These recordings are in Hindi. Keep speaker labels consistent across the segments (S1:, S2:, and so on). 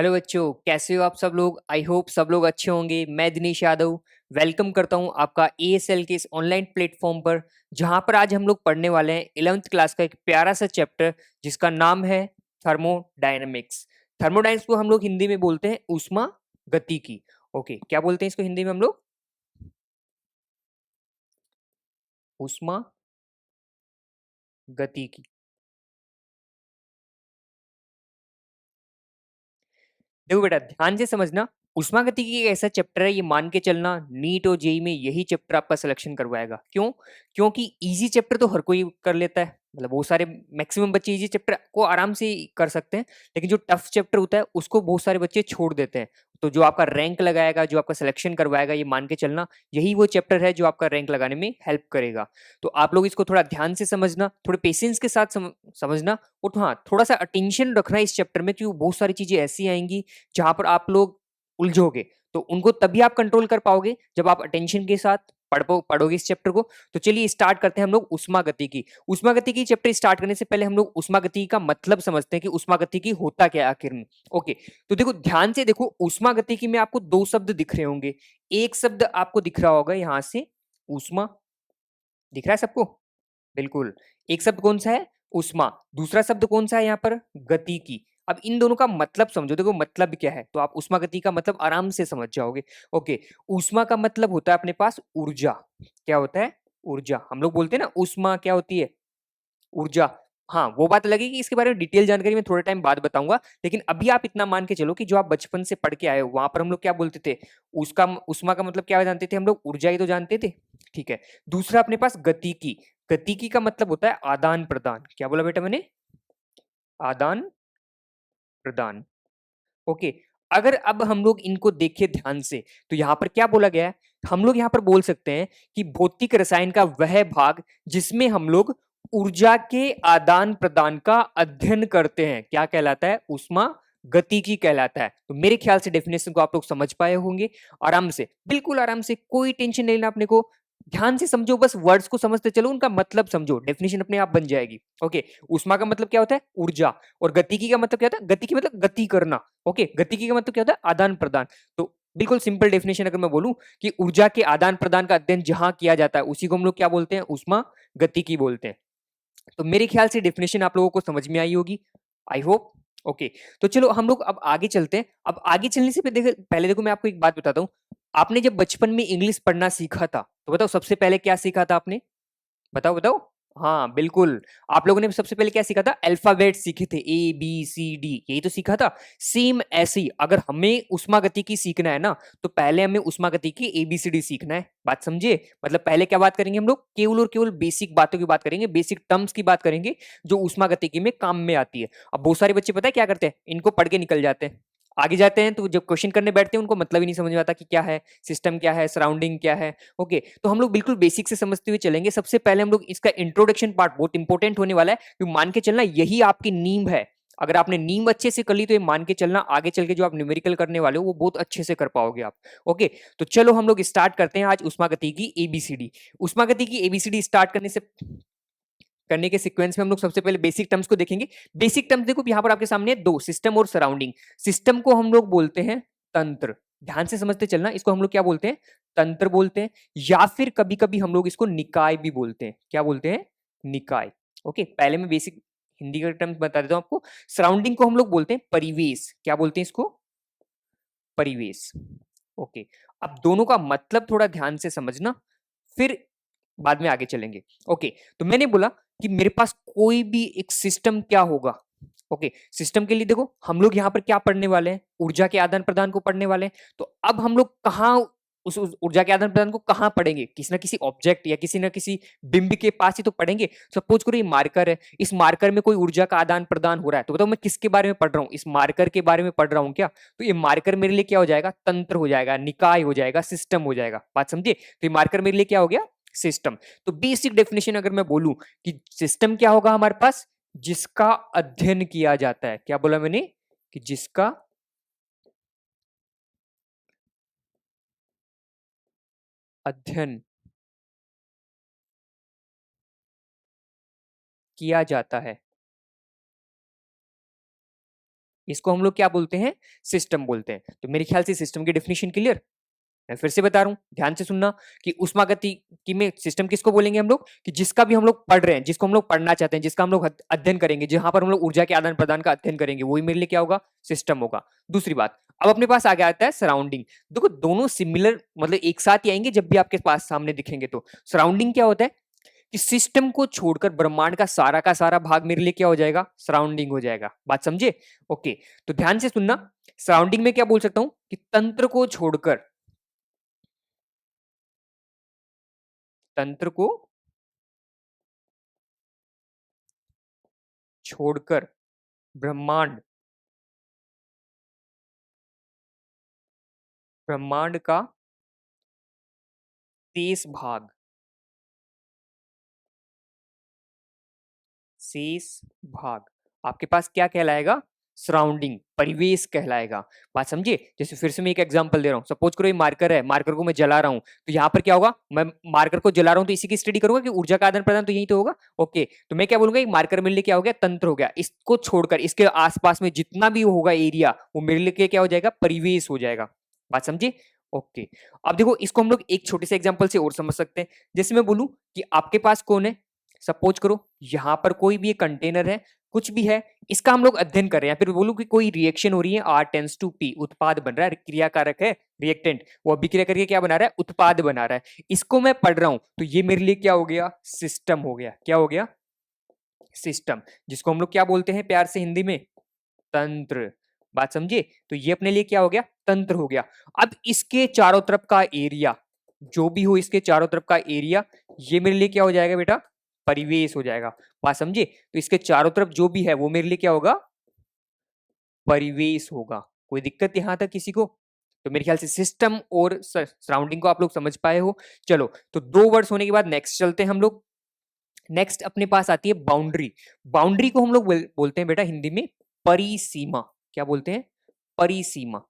S1: हेलो बच्चों, कैसे हो आप सब लोग। आई होप सब लोग अच्छे होंगे। मैं दिनेश यादव वेलकम करता हूं आपका एएसएल के इस ऑनलाइन प्लेटफॉर्म पर, जहां पर आज हम लोग पढ़ने वाले हैं 11th क्लास का एक प्यारा सा चैप्टर जिसका नाम है थर्मोडायनेमिक्स। थर्मोडायनेमिक्स को हम लोग हिंदी में बोलते हैं ऊष्मा गतिकी। ओके, क्या बोलते हैं इसको हिंदी में हम लोग? ऊष्मा गतिकी। देखो बेटा, ध्यान से समझना। उष्मागतिकी एक ऐसा चैप्टर है, ये मान के चलना नीट और जेई में यही चैप्टर आपका सिलेक्शन करवाएगा। क्यों? क्योंकि इजी चैप्टर तो हर कोई कर लेता है, मतलब बहुत सारे मैक्सिमम बच्चे इजी चैप्टर को आराम से कर सकते हैं, लेकिन जो टफ चैप्टर होता है उसको बहुत सारे बच्चे छोड़ देते हैं। तो जो आपका रैंक लगाएगा, जो आपका सिलेक्शन करवाएगा, ये मान के चलना यही वो चैप्टर है जो आपका रैंक लगाने में हेल्प करेगा। तो आप लोग इसको थोड़ा ध्यान से समझना, थोड़े पेशेंस के साथ समझना। और हाँ, थोड़ा सा अटेंशन रखना इस चैप्टर में, क्योंकि बहुत सारी चीजें ऐसी आएंगी जहां पर आप लोग उलझोगे। तो उनको तभी आप कंट्रोल कर पाओगे जब आप अटेंशन के साथ पढ़ोगे इस चैप्टर को। तो चलिए स्टार्ट करते हैं हम लोग उष्मागतिकी। उष्मागतिकी चैप्टर स्टार्ट करने से पहले हम लोग उष्मागतिकी का मतलब समझते हैं कि उष्मागतिकी होता क्या है आखिर में। ओके, तो देखो ध्यान से देखो, उष्मागतिकी में आपको दो शब्द दिख रहे होंगे। एक शब्द आपको दिख रहा होगा यहां से, ऊष्मा। दिख रहा है सबको? बिल्कुल। एक शब्द कौन सा है? ऊष्मा। दूसरा शब्द कौन सा है यहाँ पर? गतिकी। अब इन दोनों का मतलब समझो। देखो मतलब क्या है, तो आप ऊष्मा गति का मतलब आराम से समझ जाओगे। ओके, ऊष्मा का मतलब होता है अपने पास ऊर्जा। क्या होता है? ऊर्जा। हम लोग बोलते हैं ना ऊष्मा क्या होती है? ऊर्जा। हाँ, वो बात अलग है कि इसके बारे में डिटेल जानकारी मैं थोड़े टाइम बाद बताऊंगा। लेकिन अभी आप इतना मान के चलो कि जो आप बचपन से पढ़ के आए हो वहां पर हम लोग क्या बोलते थे? उसका उष्मा का मतलब क्या जानते थे हम लोग? ऊर्जा ही तो जानते थे। ठीक है। दूसरा अपने पास गतिकी। गतिकी का मतलब होता है आदान प्रदान। क्या बोला बेटा मैंने? आदान प्रदान। ओके। अगर अब हम लोग इनको देखें ध्यान से, तो यहां पर क्या बोला गया है? हम लोग यहां पर बोल सकते हैं कि भौतिक रसायन का वह भाग जिसमें हम लोग ऊर्जा के आदान प्रदान का अध्ययन करते हैं, क्या कहलाता है? ऊष्मा गतिकी कहलाता है। तो मेरे ख्याल से डेफिनेशन को आप लोग समझ पाए होंगे। आराम से, बिल्कुल आराम से, कोई टेंशन नहीं लेना अपने को। ध्यान से समझो, बस वर्ड्स को समझते चलो, उनका मतलब समझो, डेफिनेशन अपने आप बन जाएगी। ओके। ऊष्मा का मतलब क्या होता है? ऊर्जा। और गतिकी का मतलब क्या होता है? गतिकी मतलब गति करना। ओके, गतिकी का मतलब क्या होता है? आदान प्रदान। तो बिल्कुल सिंपल डेफिनेशन अगर मैं बोलूं कि ऊर्जा के आदान प्रदान का अध्ययन जहां किया जाता है उसी को हम लोग क्या बोलते हैं? ऊष्मा गतिकी बोलते हैं। तो मेरे ख्याल से डेफिनेशन आप लोगों को समझ में आई होगी, आई होप। ओके, तो चलो हम लोग अब आगे चलते हैं। अब आगे चलने से पहले देखो मैं आपको एक बात बताता हूँ। आपने जब बचपन में इंग्लिश पढ़ना सीखा था, तो बताओ सबसे पहले क्या सीखा था आपने? बताओ बताओ। हाँ बिल्कुल। आप लोगों ने सबसे पहले क्या सीखा था? अल्फाबेट सीखे थे, ए बी सी डी, यही तो सीखा था। सेम ऐसे ही अगर हमें उष्मागतिकी सीखना है ना, तो पहले हमें उष्मागतिकी एबीसीडी सीखना है। बात समझिए? मतलब पहले क्या बात करेंगे हम लोग? केवल और केवल बेसिक बातों की बात करेंगे, बेसिक टर्म्स की बात करेंगे जो उष्मागतिकी में काम में आती है। अब बहुत सारे बच्चे पता है क्या करते हैं? इनको पढ़ के निकल जाते हैं, आगे जाते हैं तो जब क्वेश्चन करने बैठते हैं उनको मतलब ही नहीं समझ में आता कि क्या है सिस्टम, क्या है सराउंडिंग, क्या है। ओके, तो हम लोग बिल्कुल बेसिक से समझते हुए चलेंगे। सबसे पहले हम लोग इसका इंट्रोडक्शन पार्ट बहुत इंपॉर्टेंट होने वाला है, क्योंकि मान के चलना यही आपकी नींव है। अगर आपने नींव अच्छे से कर ली तो ये मान के चलना आगे चल के जो आप न्यूमेरिकल करने वाले हो वो बहुत अच्छे से कर पाओगे आप। ओके, तो चलो हम लोग स्टार्ट करते हैं आज उष्मागतिकी की एबीसीडी। उष्मागतिकी की एबीसीडी स्टार्ट करने के सीक्वेंस में हम लोग सबसे पहले बेसिक टर्म्स को देखेंगे। बेसिक टर्म्स देखो यहां पर आपके सामने दो, सिस्टम और सराउंडिंग। सिस्टम को हम लोग बोलते हैं तंत्र। ध्यान से समझते चलना, इसको हम लोग क्या बोलते हैं? तंत्र बोलते हैं, या फिर कभी कभी हम लोग इसको निकाय भी बोलते हैं। क्या बोलते हैं? निकाय। ओके, पहले मैं बेसिक हिंदी का टर्म्स बता देता हूं आपको। सराउंडिंग को हम लोग बोलते हैं परिवेश। क्या बोलते हैं इसको? परिवेश। ओके, अब दोनों का मतलब थोड़ा ध्यान से समझना, फिर बाद में आगे चलेंगे। ओके, तो मैंने बोला कि मेरे पास कोई भी एक सिस्टम क्या होगा। ओके, सिस्टम के लिए देखो हम लोग यहां पर क्या पढ़ने वाले हैं? ऊर्जा के आदान प्रदान को पढ़ने वाले हैं। तो अब हम लोग कहाँ उस ऊर्जा के आदान प्रदान को कहाँ पढ़ेंगे? किसी ना किसी ऑब्जेक्ट या किसी ना किसी बिंब के पास ही तो पढ़ेंगे। सपोज करो ये मार्कर है, इस मार्कर में कोई ऊर्जा का आदान प्रदान हो रहा है, तो बताओ मैं किसके बारे में पढ़ रहा हूँ? इस मार्कर के बारे में पढ़ रहा हूँ क्या? तो ये मार्कर मेरे लिए क्या हो जाएगा? तंत्र हो जाएगा, निकाय हो जाएगा, सिस्टम हो जाएगा। बात समझिए? तो ये मार्कर मेरे लिए क्या हो गया? सिस्टम। तो बेसिक डेफिनेशन अगर मैं बोलूं कि सिस्टम क्या होगा हमारे पास? जिसका अध्ययन किया जाता है। क्या बोला मैंने? कि जिसका अध्ययन किया जाता है। इसको हम लोग क्या बोलते हैं, सिस्टम बोलते हैं। तो मेरे ख्याल से सिस्टम की डेफिनेशन क्लियर। मैं फिर से बता रहा हूँ, ध्यान से सुनना कि ऊष्मागतिकी में सिस्टम किसको बोलेंगे हम लोग, कि जिसका भी हम लोग पढ़ रहे हैं, जिसको हम लोग पढ़ना चाहते हैं, जिसका हम लोग अध्ययन करेंगे, जहां पर हम लोग ऊर्जा के आदान प्रदान का अध्ययन करेंगे, वही मेरे लिए क्या होगा, सिस्टम होगा। दूसरी बात, अब अपने पास आगे आता है सराउंडिंग। देखो दोनों सिमिलर मतलब एक साथ ही आएंगे जब भी आपके पास सामने दिखेंगे। तो सराउंडिंग क्या होता है कि सिस्टम को छोड़कर ब्रह्मांड का सारा भाग मेरे लिए क्या हो जाएगा, सराउंडिंग हो जाएगा। बात समझे? ओके, तो ध्यान से सुनना, सराउंडिंग में क्या बोल सकता हूं कि तंत्र को छोड़कर, तंत्र को छोड़कर ब्रह्मांड, ब्रह्मांड का शेष भाग, शेष भाग आपके पास क्या कहलाएगा, सराउंडिंग, परिवेश कहलाएगा। बात समझिए? जैसे फिर से मैं एक एग्जांपल दे रहा हूं, सपोज करो ये मार्कर है, मार्कर को मैं जला रहा हूं, तो यहाँ पर क्या होगा, मैं मार्कर को जला रहा हूं तो इसी की स्टडी करूंगा कि ऊर्जा का आदान प्रदान तो यही तो होगा। ओके, तो मैं क्या बोलूंगा, एक मार्कर मेरे लिए क्या हो गया, तंत्र हो गया। इसको छोड़कर इसके आसपास में जितना भी होगा एरिया, वो मेरे लिए क्या हो जाएगा, परिवेश हो जाएगा। बात समझिए? ओके, अब देखो इसको हम लोग एक छोटे से एग्जाम्पल से और समझ सकते हैं। जैसे मैं बोलूं कि आपके पास कौन है, सपोज करो यहां पर कोई भी एक कंटेनर है, कुछ भी है, इसका हम लोग अध्ययन कर रहे हैं, फिर बोलूं कि कोई रिएक्शन हो रही है, R टेंड्स टू P, उत्पाद बन रहा है, क्रियाकारक है रिएक्टेंट, वो अभिक्रिया करके क्या बना रहा है, उत्पाद बना रहा है, इसको मैं पढ़ रहा हूं, तो ये मेरे लिए क्या हो गया, सिस्टम हो गया। क्या हो गया, सिस्टम, जिसको हम लोग क्या बोलते हैं प्यार से हिंदी में, तंत्र। बात समझिए? तो ये अपने लिए क्या हो गया, तंत्र हो गया। अब इसके चारों तरफ का एरिया, जो भी हो इसके चारों तरफ का एरिया, ये मेरे लिए क्या हो जाएगा बेटा, परिवेश हो जाएगा। बात समझिए? तो इसके चारों तरफ जो भी है वो मेरे लिए क्या होगा, परिवेश होगा। कोई दिक्कत यहां तक किसी को? तो मेरे ख्याल से सिस्टम और सराउंडिंग को आप लोग समझ पाए हो। चलो, तो दो वर्ड्स होने के बाद नेक्स्ट चलते हैं हम लोग। नेक्स्ट अपने पास आती है बाउंड्री। बाउंड्री को हम लोग बोलते हैं बेटा हिंदी में परिसीमा। क्या बोलते हैं, परिसीमा।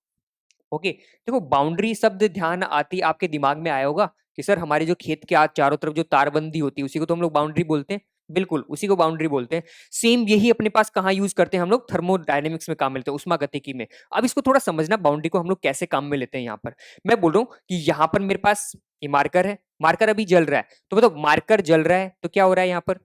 S1: ओके, देखो बाउंड्री शब्द ध्यान आती आपके दिमाग में आया होगा कि सर हमारे जो खेत के चारों तरफ जो तारबंदी होती है उसी को तो हम लोग बाउंड्री बोलते हैं। बिल्कुल उसी को बाउंड्री बोलते हैं। सेम यही अपने पास कहाँ यूज करते हैं हम लोग, थर्मोडायनेमिक्स में काम में लेते हैं, उष्मागतिकी में। अब इसको थोड़ा समझना बाउंड्री को हम लोग कैसे काम में लेते हैं। यहाँ पर मैं बोल रहा हूँ कि यहाँ पर मेरे पास ये मार्कर है, मार्कर अभी जल रहा है, तो बताओ मार्कर जल रहा है तो क्या हो रहा है, यहाँ पर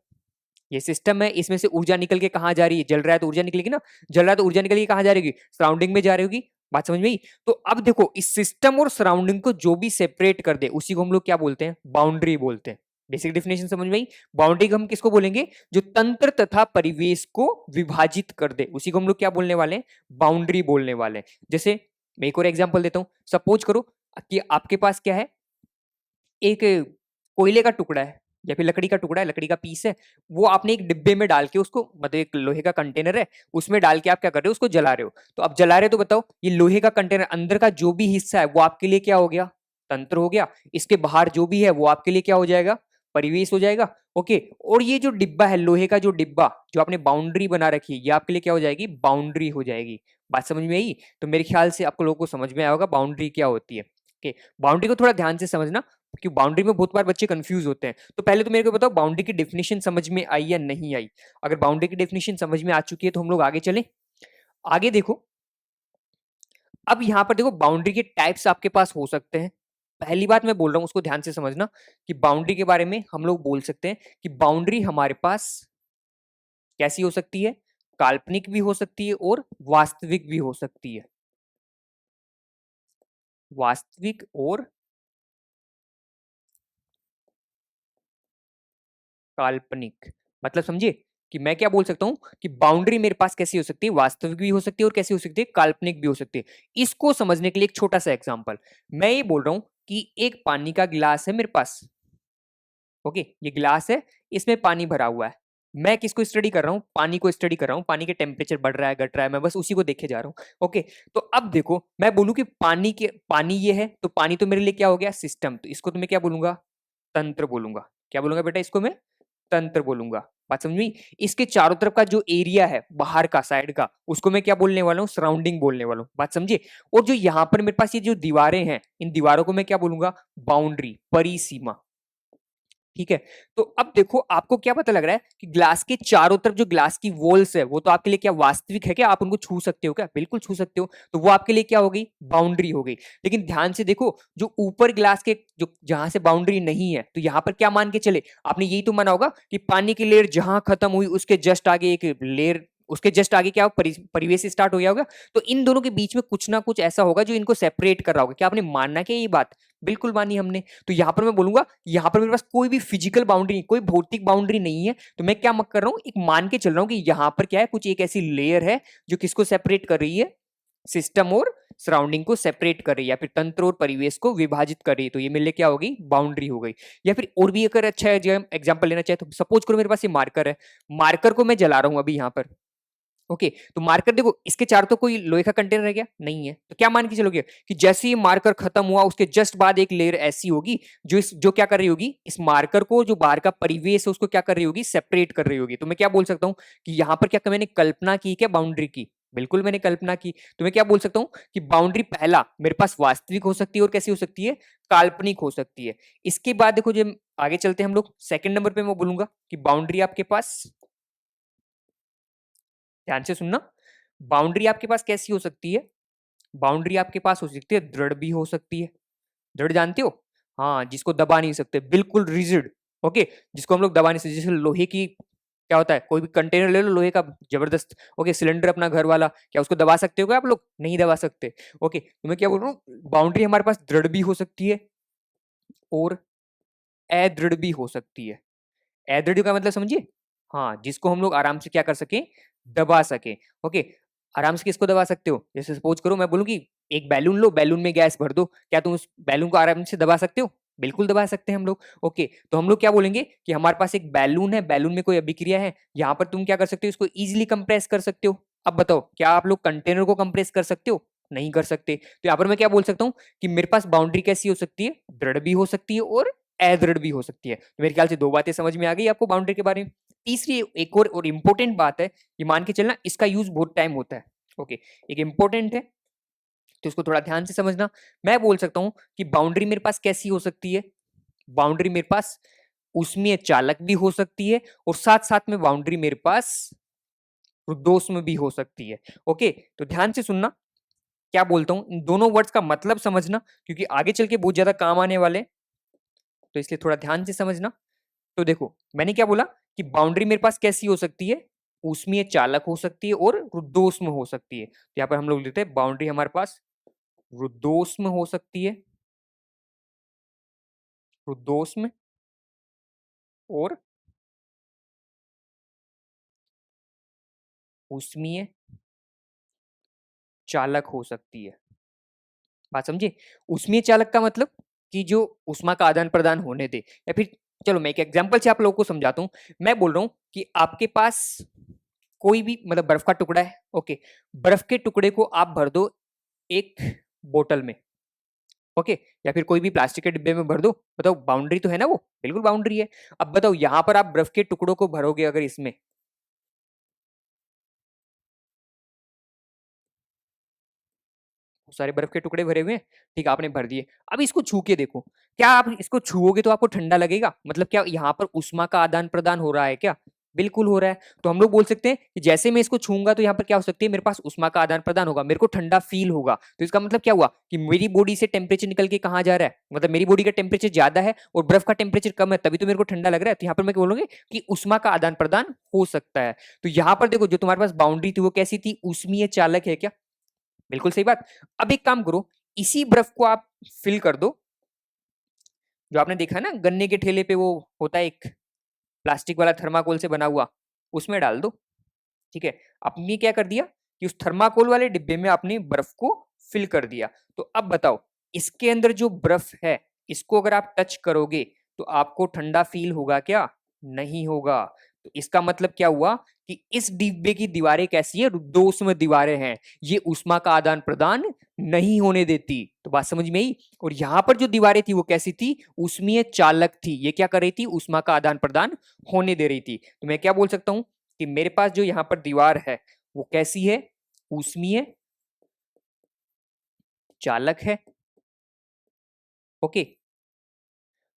S1: ये सिस्टम है, इसमें से ऊर्जा निकल के कहाँ जा रही है, जल रहा है तो ऊर्जा निकलेगी ना, जल रहा है तो ऊर्जा निकल के कहाँ जा रही है, सराउंडिंग में जा रही होगी। बात समझ में आई? तो अब देखो इस सिस्टम और सराउंडिंग को जो भी सेपरेट कर दे उसी को हम लोग क्या बोलते हैं, बाउंड्री बोलते हैं। बेसिक डेफिनेशन समझ में आई? बाउंड्री को हम किसको बोलेंगे, जो तंत्र तथा परिवेश को विभाजित कर दे उसी को हम लोग क्या बोलने वाले हैं, बाउंड्री बोलने वाले हैं। जैसे मैं एक और एग्जाम्पल देता हूं, सपोज करो कि आपके पास क्या है, एक कोयले का टुकड़ा है या फिर लकड़ी का टुकड़ा है, लकड़ी का पीस है, वो आपने एक डिब्बे में डाल के उसको, मतलब एक लोहे का कंटेनर है उसमें डाल के आप क्या कर रहे हो, उसको जला रहे हो। तो अब जला रहे हो तो बताओ ये लोहे का कंटेनर अंदर का जो भी हिस्सा है वो आपके लिए क्या हो गया, तंत्र हो गया। इसके बाहर जो भी है वो आपके लिए क्या हो जाएगा, परिवेश हो जाएगा। ओके, और ये जो डिब्बा है, लोहे का जो डिब्बा जो आपने बाउंड्री बना रखी है, ये आपके लिए क्या हो जाएगी, बाउंड्री हो जाएगी। बात समझ में आई? तो मेरे ख्याल से आपको लोगों को समझ में आया होगा बाउंड्री क्या होती है। ओके, बाउंड्री को थोड़ा ध्यान से समझना क्योंकि बाउंड्री में बहुत बार बच्चे कंफ्यूज होते हैं। तो पहले तो मेरे को बताओ बाउंड्री की डेफिनेशन समझ में आई या नहीं आई। अगर बाउंड्री की डेफिनेशन समझ में आ चुकी है तो हम लोग आगे चलें। आगे देखो, अब यहां पर देखो बाउंड्री के टाइप्स आपके पास हो सकते हैं। पहली बात मैं बोल रहा हूं उसको ध्यान से समझना कि बाउंड्री के बारे में हम लोग बोल सकते हैं कि बाउंड्री हमारे पास कैसी हो सकती है, काल्पनिक भी हो सकती है और वास्तविक भी हो सकती है। वास्तविक और काल्पनिक, मतलब समझिए कि मैं क्या बोल सकता हूं कि बाउंड्री मेरे पास कैसी हो सकती है, वास्तविक भी हो सकती है और कैसी हो सकती है, काल्पनिक भी हो सकती है। इसको समझने के लिए एक छोटा सा एग्जांपल मैं ये बोल रहा हूं कि एक पानी का गिलास है मेरे पास। ओके, ये गिलास है, इसमें पानी भरा हुआ है। मैं किसको स्टडी कर रहा हूँ, पानी को स्टडी कर रहा हूँ। पानी के टेम्परेचर बढ़ रहा है घट रहा है, मैं बस उसी को देखे जा रहा हूँ। ओके, तो अब देखो मैं बोलूं कि पानी ये है, तो पानी तो मेरे लिए क्या हो गया, सिस्टम। तो इसको तो मैं क्या बोलूंगा, तंत्र बोलूंगा। क्या बोलूंगा बेटा, इसको मैं तंत्र बोलूंगा। बात समझ में? इसके चारों तरफ का जो एरिया है बाहर का, साइड का, उसको मैं क्या बोलने वाला हूँ, सराउंडिंग बोलने वाला हूँ। बात समझिए? और जो यहाँ पर मेरे पास ये जो दीवारें हैं, इन दीवारों को मैं क्या बोलूंगा, बाउंड्री, परिसीमा। ठीक है। तो अब देखो आपको क्या पता लग रहा है कि ग्लास के चारों तरफ जो ग्लास की वॉल्स है वो तो आपके लिए क्या वास्तविक है, क्या आप उनको छू सकते हो क्या? बिल्कुल छू सकते हो। तो वो आपके लिए क्या हो गई? बाउंड्री हो गई। लेकिन ध्यान से देखो, जो ऊपर ग्लास के जो जहां से बाउंड्री नहीं है, तो यहां पर क्या मान के चले? आपने यही तो माना होगा कि पानी की लेयर जहां खत्म हुई उसके जस्ट आगे एक लेयर, उसके जस्ट आगे क्या परिवेश स्टार्ट हो गया होगा। तो इन दोनों के बीच में कुछ ना कुछ ऐसा होगा जो इनको सेपरेट कर रहा होगा। क्या आपने मानना क्या ये बात? बिल्कुल मानी हमने। तो यहां पर मैं बोलूंगा, यहां पर मेरे पास कोई भी फिजिकल बाउंड्री, कोई भौतिक बाउंड्री नहीं है। तो मैं क्या कर रहा हूं, एक मान के चल रहा हूं कि यहां पर क्या है, कुछ एक ऐसी लेयर है जो किसको सेपरेट कर रही है? सिस्टम और सराउंडिंग को सेपरेट कर रही है, या फिर तंत्र और परिवेश को विभाजित कर रही है। तो ये मेरे लिए क्या होगी? बाउंड्री हो गई। या फिर और भी अगर अच्छा है, जो एग्जांपल लेना चाहे तो सपोज करो मेरे पास ये मार्कर है, मार्कर को मैं जला रहा हूं अभी यहां पर। ओके, तो मार्कर देखो, इसके चारों तो कोई लोहे का कंटेनर है क्या? नहीं है। तो क्या मान के चलोगे कि जैसे ही मार्कर खत्म हुआ उसके जस्ट बाद एक लेयर ऐसी होगी जो क्या कर रही होगी, इस मार्कर को, जो बाहर का परिवेश है उसको क्या कर रही होगी? सेपरेट कर रही होगी। तो मैं क्या बोल सकता हूं कि यहां पर क्या मैंने कल्पना की क्या बाउंड्री की? बिल्कुल मैंने कल्पना की। तो मैं क्या बोल सकता हूं कि बाउंड्री पहला मेरे पास वास्तविक हो सकती है और कैसी हो सकती है? काल्पनिक हो सकती है। इसके बाद देखो, जब आगे चलते हैं हम लोग, सेकंड नंबर पे मैं बोलूंगा कि बाउंड्री आपके पास, ध्यान से सुनना, बाउंड्री आपके पास कैसी हो सकती है? बाउंड्री आपके पास हो सकती है दृढ़ भी हो सकती है। दृढ़ जानते हो? हाँ, जिसको दबा नहीं सकते, बिल्कुल रिजिड। ओके, जिसको हम लोग दबा नहीं सकते। जैसे लोहे की क्या होता है, कोई भी कंटेनर ले लो लोहे का, जबरदस्त। ओके, सिलेंडर अपना घर वाला, क्या उसको दबा सकते हो क्या आप लोग? नहीं दबा सकते। ओके, तो मैं क्या बोल रहा हूँ, बाउंड्री हमारे पास दृढ़ भी हो सकती है और अदृढ़ भी हो सकती है। अदृढ़ का मतलब समझिए, हाँ, जिसको हम लोग आराम से क्या कर सके? दबा सके। ओके, आराम से किसको दबा सकते हो? जैसे सपोज करो मैं बोलूं कि एक बैलून लो, बैलून में गैस भर दो, क्या तुम उस बैलून को आराम से दबा सकते हो? बिल्कुल दबा सकते हैं हम लोग। ओके, तो हम लोग क्या बोलेंगे कि हमारे पास एक बैलून है, बैलून में कोई अभिक्रिया है, यहाँ पर तुम क्या कर सकते हो? इसको इजिली कंप्रेस कर सकते हो। अब बताओ, क्या आप लोग कंटेनर को कंप्रेस कर सकते हो? नहीं कर सकते। तो यहाँ पर मैं क्या बोल सकता हूँ कि मेरे पास बाउंड्री कैसी हो सकती है? दृढ़ भी हो सकती है और अदृढ़ भी हो सकती है। तो मेरे ख्याल से दो बातें समझ में आ गई आपको बाउंड्री के बारे में। तीसरी एक और इंपॉर्टेंट बात है, ये मान के चलना, इसका यूज बहुत टाइम होता है। ओके, एक इंपॉर्टेंट है तो इसको थोड़ा ध्यान से समझना। मैं बोल सकता हूं कि बाउंड्री मेरे पास कैसी हो सकती है? बाउंड्री मेरे पास उसमें चालक भी हो सकती है और साथ साथ में बाउंड्री मेरे पास रुद्धोष्म में भी हो सकती है। ओके, तो ध्यान से सुनना, क्या बोलता हूं, इन दोनों वर्ड्स का मतलब समझना, क्योंकि आगे चल के बहुत ज्यादा काम आने वाले हैं, तो इसलिए थोड़ा ध्यान से समझना। तो देखो, मैंने क्या बोला कि बाउंड्री मेरे पास कैसी हो सकती है? ऊष्मीय चालक हो सकती है और रुद्धोष्म हो सकती है। तो यहाँ पर हम लोग लेते हैं बाउंड्री हमारे पास रुद्धोष्म हो सकती है, रुद्धोष्म और ऊष्मीय चालक हो सकती है। बात समझे? ऊष्मीय चालक का मतलब कि जो ऊष्मा का आदान प्रदान होने दे, या फिर चलो मैं एक एग्जांपल से आप लोगों को समझाता हूं। मैं बोल रहा हूं कि आपके पास कोई भी मतलब बर्फ का टुकड़ा है। ओके, बर्फ के टुकड़े को आप भर दो एक बोतल में। ओके, या फिर कोई भी प्लास्टिक के डिब्बे में भर दो। बताओ, बाउंड्री तो है ना वो? बिल्कुल बाउंड्री है। अब बताओ, यहां पर आप बर्फ के टुकड़ों को भरोगे अगर इसमें, सारे बर्फ के टुकड़े भरे हुए हैं, ठीक है, आपने भर दिए। अब इसको छू के देखो, क्या आप इसको छुओगे तो आपको ठंडा लगेगा? मतलब क्या यहाँ पर उष्मा का आदान प्रदान हो रहा है क्या? बिल्कुल हो रहा है। तो हम लोग बोल सकते हैं कि जैसे मैं इसको छूंगा तो यहाँ पर क्या हो सकती है, मेरे पास उष्मा का आदान प्रदान होगा, मेरे को ठंडा फील होगा। तो इसका मतलब क्या हुआ कि मेरी बॉडी से टेम्परेचर निकल के कहाँ जा रहा है, मतलब मेरी बॉडी का टेम्परेचर ज्यादा है और बर्फ का टेम्परेचर कम है, तभी तो मेरे को ठंडा लग रहा है। तो यहाँ पर मैं क्या बोलूंगी कि उष्मा का आदान प्रदान हो सकता है। तो यहाँ पर देखो, जो तुम्हारे पास बाउंड्री थी वो कैसी थी? ऊष्मीय चालक है क्या? बिल्कुल सही बात। अब एक काम करो, इसी बर्फ को आप फिल कर दो, जो आपने देखा ना गन्ने के ठेले पे वो होता है एक प्लास्टिक वाला थर्माकोल से बना हुआ, उसमें डाल दो। ठीक है, आपने क्या कर दिया कि उस थर्माकोल वाले डिब्बे में आपने बर्फ को फिल कर दिया। तो अब बताओ, इसके अंदर जो बर्फ है, इसको अगर आप टच करोगे तो आपको ठंडा फील होगा क्या? नहीं होगा। तो इसका मतलब क्या हुआ कि इस डिब्बे की दीवारें कैसी है? रुद्धोष्म दीवारें हैं, ये ऊष्मा का आदान प्रदान नहीं होने देती। तो बात समझ में आई? और यहां पर जो दीवारें थी वो कैसी थी? ऊष्मीय चालक थी, ये क्या कर रही थी? ऊष्मा का आदान प्रदान होने दे रही थी। तो मैं क्या बोल सकता हूं कि मेरे पास जो यहाँ पर दीवार है वो कैसी है? ऊष्मीय चालक है। ओके,